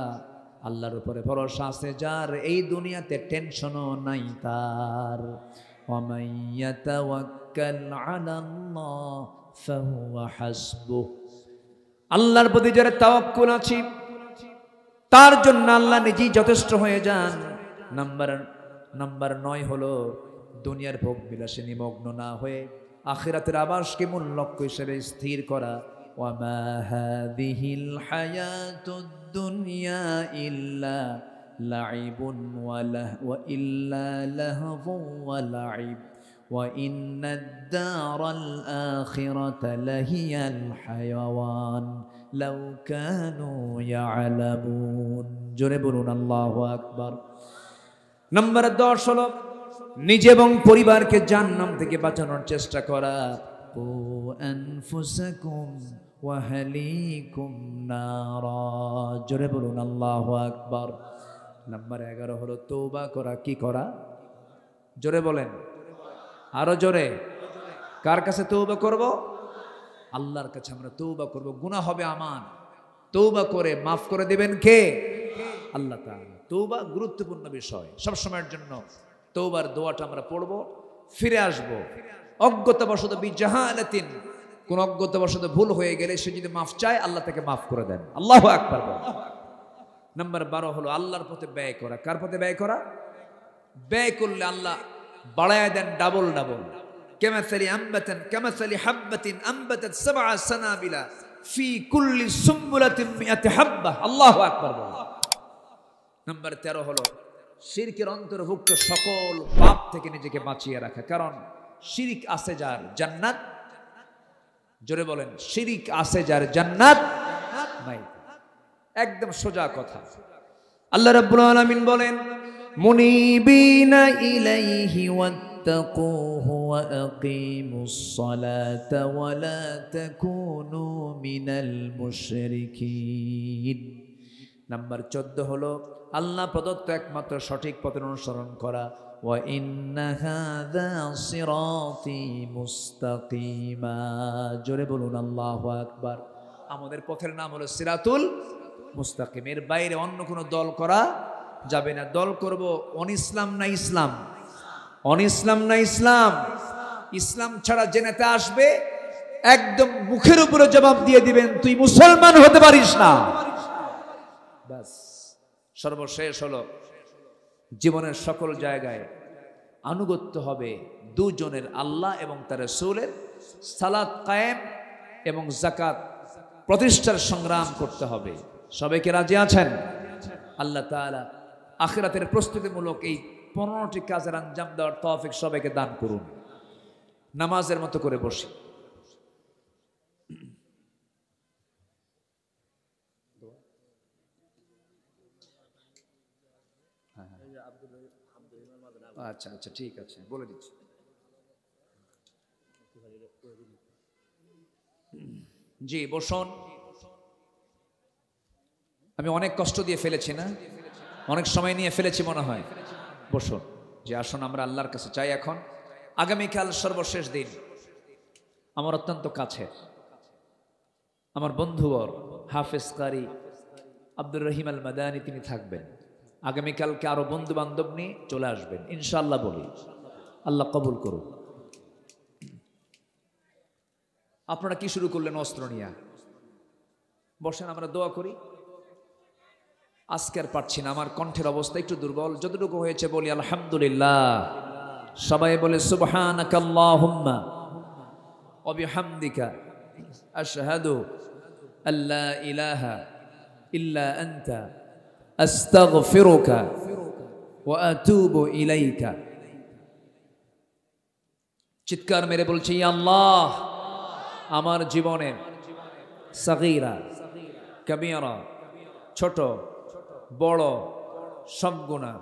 আল্লাহর উপরে ভরসা আছে যার, এই দুনিয়াতে টেনশনও নাই তার। ওয়ামান ইয়াতাওয়াক্কাল আলাল্লাহ ফাহুয়া হাসবুহ। আল্লাহর প্রতি যারা তাওয়াক্কুল আছে তার জন্য আল্লাহ নিজেই যথেষ্ট হয়ে যান। নাম্বার 9 হলো দুনিয়ার ভোগ বিলাসে নিমগ্ন না হয়ে আখিরাতের আবাসকে মূল লক্ষ্য হিসেবে স্থির করা। ওয়ামা হাযিহিল হায়াতুদ দুনিয়া ইল্লা লাইবুন ওয়া ইল্লা লাহবুন ওয়া লাইব ওয়া ইন্নাদ দারাল আখিরাতা লাহিয়াল হায়াওয়ান লাউ কানু ইয়ালামুন। জোরে বলুন আল্লাহু আকবার। নাম্বার 10 হলো নিজে এবং পরিবারকে জাহান্নাম থেকে বাঁচানোর চেষ্টা করা। কু আনফুসাকুম ওয়া আহলিকুম নারা। জোরে বলুন আল্লাহু আকবার। নাম্বার 11 হলো তওবা করা। কি করা? জোরে বলেন, আরো জোরে। কার কাছে তওবা করব? আল্লাহর কাছে আমরা তওবা করব। গুনাহ হবে আমার, তওবা করে মাফ করে দিবেন কে? আল্লাহ তাআলা। তওবা গুরুত্বপূর্ণ বিষয়। সব সময়ের জন্য তওবার দোয়াটা আমরা পড়ব, ফিরে আসব। অজ্ঞতাবশত বিজাহালাতিন, কোন অজ্ঞতাবশত ভুল হয়ে গেলে সে যদি মাফ চায় আল্লাহ তাকে মাফ করে দেন। আল্লাহু আকবার। নাম্বার 12 হলো আল্লাহর পথে ব্যয় করা। কার পথে ব্যয় করা? ব্যয় করলে আল্লাহ বাড়ায় দেন ডাবল ডাবল। কামাসালি হাব্বাতিন আনবাতাত সাবআ সানাবিলা ফি কুল্লি সুম্বুলাতিন মিআতি হাব্বা। আল্লাহু আকবার। নাম্বার 13 হলো শিরকের অন্তর্ভুক্ত সকল পাপ থেকে নিজেকে বাঁচিয়ে রাখা। কারণ শিরিক আছে যার, জান্নাত। জোরে বলেন, শিরিক আছে যার, জান্নাত নাই। একদম সোজা কথা। আল্লাহ রাব্বুল আলামিন বলেন, মুনিবিনা ইলাইহি ওয়াত্তাকুহু ওয়া আকিমুস সালাতা ওয়া লা তাকুনু মিনাল মুশরিকিন। নাম্বার 14 হলো আল্লাহ প্রদত্ত একমাত্র সঠিক পথের অনুসরণ করা। ওয়া ইন্না হাযা সিরাতি মুস্তাকিমা। জোরে বলুন আল্লাহু আকবার। আমাদের পথের নাম হলো সিরাতুল মুস্তাকিম। এর বাইরে অন্য কোনো দল করা যাবে না। দল করব অন ইসলাম না ইসলাম, অন ইসলাম না ইসলাম। ইসলাম ছাড়া যে নেতা আসবে একদম মুখের উপরে জবাব দিয়ে দিবেন, তুই মুসলমান হতে পারিস না। বাস। সর্বশেষ হলো জীবনের সকল জায়গায় আনুগত্য হবে দুজনের, আল্লাহ এবং তার রাসূলের। সালাত কায়েম এবং যাকাত প্রতিষ্ঠার সংগ্রাম করতে হবে। সবাইকে রাজি আছেন? আল্লাহ তাআলা আখিরাতের প্রস্তুতিমূলক এই 15টি কাজের আঞ্জাম দেওয়ার তৌফিক সবাইকে দান করুন। নামাজের মতো করে বসি। আচ্ছা আচ্ছা, ঠিক আছে, বলে দিচ্ছি। জি বসুন। আমি অনেক কষ্ট দিয়ে ফেলেছি না? অনেক সময় নিয়ে ফেলেছি মনে হয়। বসুন। যে আসুন আমরা আল্লাহর কাছে চাই। এখন আগামীকাল সর্বশেষ দিন, আমার অত্যন্ত কাছের আমার বন্ধুবর হাফেজ কারি আব্দুর রহিম আল মাদানী তিনি থাকবেন। আগামীকালকে আরো বন্ধু বান্ধব নিয়ে চলে আসবেন ইনশাআল্লাহ। বলি আল্লাহ কবুল করুন। আপনারা কি শুরু করলেন? অস্ত্র নিয়ে বসেন, আমরা দোয়া করি। আজকে আর পারছি না, আমার কণ্ঠের অবস্থা একটু দুর্বল। যতটুকু হয়েছে বলি আলহামদুলিল্লাহ। সবাই বলে সুবহানাকাল্লাহুম্মা ওয়া বিহামদিকা আশহাদু আল্লা ইলাহা ইল্লা আনতা আস্তাগফিরুকা ওয়া আতুবু ইলাইকা। চিৎকার মেরে বলছি, ইয়া আল্লাহ, আমার জীবনের সাগীরা, কাবীরা, ছোট বড় সব গুনাহ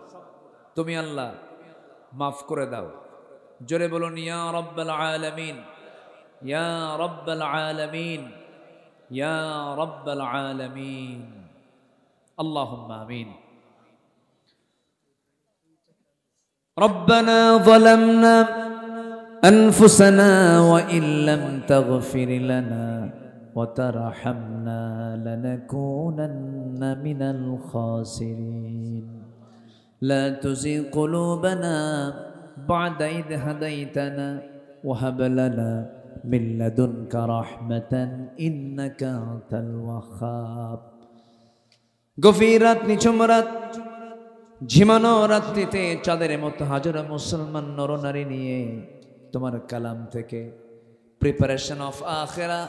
তুমি আল্লাহ মাফ করে দাও। জোরে বলুন ইয়া রাব্বাল আলামিন, ইয়া রাব্বাল আলামিন, ইয়া রাব্বাল আলামিন। আল্লাহুম্মা আমিন। ربنا ظلمنا أنفسنا وإن لم تغفر لنا وترحمنا لنكونن من الخاسرين لا تزغ قلوبنا بعد إذ هديتنا وهب لنا من لدنك رحمة إنك أنت الوهاب। গভীর রাত, নিঝুম রাত, ঝিমানো রাত্রিতে চাঁদের মতো হাজারো মুসলমান নরনারী নিয়ে তোমার কালাম থেকে প্রিপারেশন অফ আখিরা,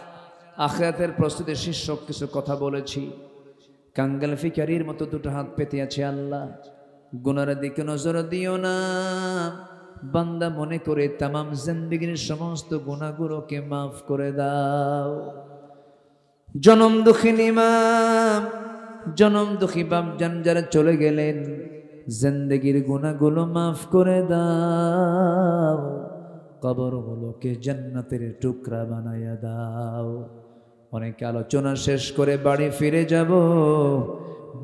আখিরাতের প্রস্তুতি শীর্ষক কিছু কথা বলেছি। কাঙ্গাল ফিকারির মতো দুটো হাত পেতে আছে। আল্লাহ, গুনার দিকে নজর দিও না, বান্দা মনে করে তামাম জিন্দেগীর সমস্ত গুনাহগুলোকে মাফ করে দাও। জনম দুঃখিনী মা, জনম দুঃখী বাপজান যারা চলে গেলেন, জিন্দেগীর গুনাহগুলো মাফ করে দাও, কবরগুলোকে জান্নাতের টুকরা বানায়া দাও। অনেক আলোচনা শেষ করে বাড়ি ফিরে যাব,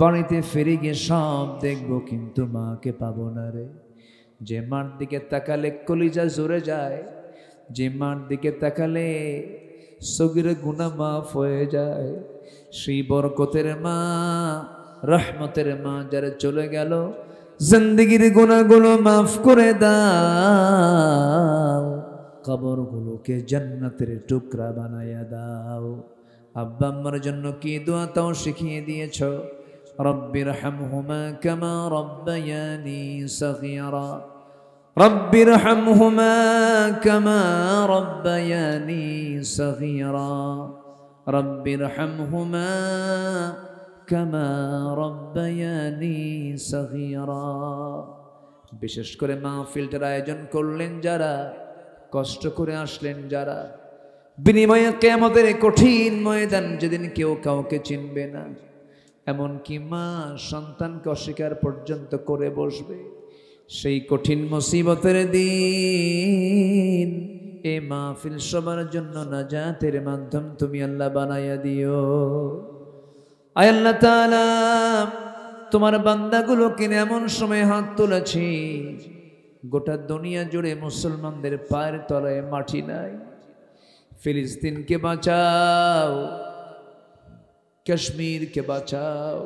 বাড়িতে ফিরে গিয়ে সব দেখব, কিন্তু মাকে পাবো না রে। যে মার দিকে তাকালে কলিজা জুড়ে যায়, যে মার দিকে তাকালে সগীর গুনাহ মাফ হয়ে যায়, সেই বরকতের মা, রহমতের মা যারা চলে গেল, জিন্দেগীর গুনাহগুলো মাফ করে দাও, কবরগুলোকে জান্নাতের টুকরা বানায়া দাও। আব্বা আম্মার জন্য কি দোয়া তাও শিখিয়ে দিয়েছ। রব্বিরহামহুমা কামা রব্বায়ানি সগীরা, রব্বিরহামহুমা কামা রব্বায়ানি সগীরা, রব্বিরহামহুমা কামা রব্বায়ানি সগীরা। বিশেষ করে মাহফিলটার আয়োজন করলেন যারা, কষ্ট করে আসলেন যারা, বিনিময়ে কিয়ামতের কঠিন ময়দান যেদিন কেউ কাউকে চিনবে না, এমনকি মা সন্তানকে অস্বীকার পর্যন্ত করে বসবে, সেই কঠিন মুসিবতের দিন এই মাহফিল সবার জন্য নাজাতের মাধ্যম তুমি আল্লাহ বানায়া দিও। আয় আল্লাহ তাআলা, তোমার বান্দাগুলোকে এমন সময় হাত তুলেছি, গোটা দুনিয়া জুড়ে মুসলমানদের পায়ের তলায় মাটি নাই। ফিলিস্তিনকে বাঁচাও, কাশ্মীরকে বাঁচাও,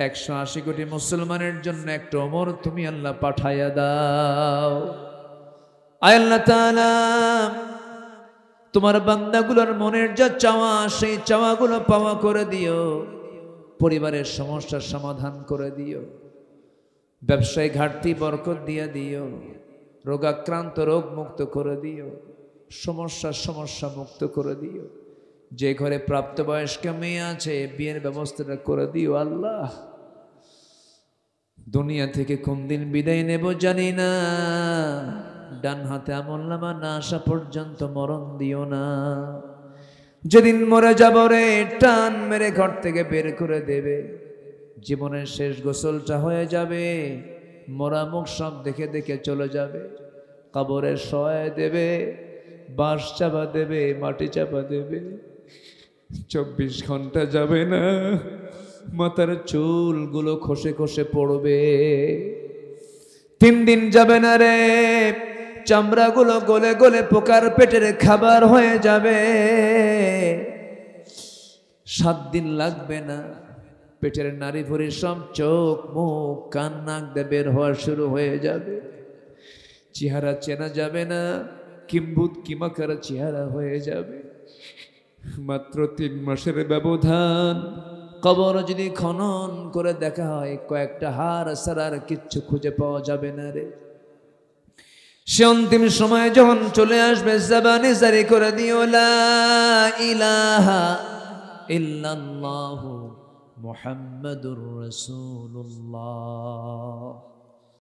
180 কোটি মুসলমানের জন্য একটা ওমর তুমি আল্লাহ পাঠাইয়া দাও। আয় আল্লাহ তাআলা, তোমার বান্দাগুলোর মনের যা চাওয়া, সেই চাওয়াগুলো পাওয়া করে দিও। পরিবারের সমস্যার সমাধান করে দিও, ব্যবসায় ঘাটতি বরকত দিয়ে দিও, রোগাক্রান্ত রোগ মুক্ত করে দিও, সমস্যা মুক্ত করে দিও। যে ঘরে প্রাপ্তবয়স্ক মেয়ে আছে বিয়ের ব্যবস্থাটা করে দিও। আল্লাহ, দুনিয়া থেকে কোন দিন বিদায় নেব জানি না, ডান হাতে আমলনামা না আসা পর্যন্ত মরণ দিও না। যেদিন মরে যাব রে, টান মেরে ঘর থেকে বের করে দেবে, জীবনের শেষ গোসলটা হয়ে যাবে, মরা মুখ সব দেখে দেখে চলে যাবে, কবরে শোয়ায় দেবে, বাঁশ চাপা দেবে, মাটি চাপা দেবে। 24 ঘন্টা যাবে না, মাথার চুলগুলো খসে খসে পড়বে। 3 দিন যাবে না রে, চামড়াগুলো গলে গলে পোকার পেটের খাবার হয়ে যাবে। 7 দিন লাগবে না, পেটের নাড়ি ভুঁড়ি সব চোখ মুখ কান নাক দিয়ে বের হওয়া শুরু হয়ে যাবে। চেহারা চেনা যাবে না, কিম্ভূত কিমাকার চেহারা হয়ে যাবে। মাত্র 3 মাসের ব্যবধান। কবর যদি খনন করে দেখা হয়, কয়েকটা হাড় ছাড়া আর কিচ্ছু খুঁজে পাওয়া যাবে না রে। সে অন্তিম সময় যখন চলে আসবে, জবানে জারি করে দিও লা ইলাহা ইল্লাল্লাহু মুহাম্মাদুর রাসূলুল্লাহ।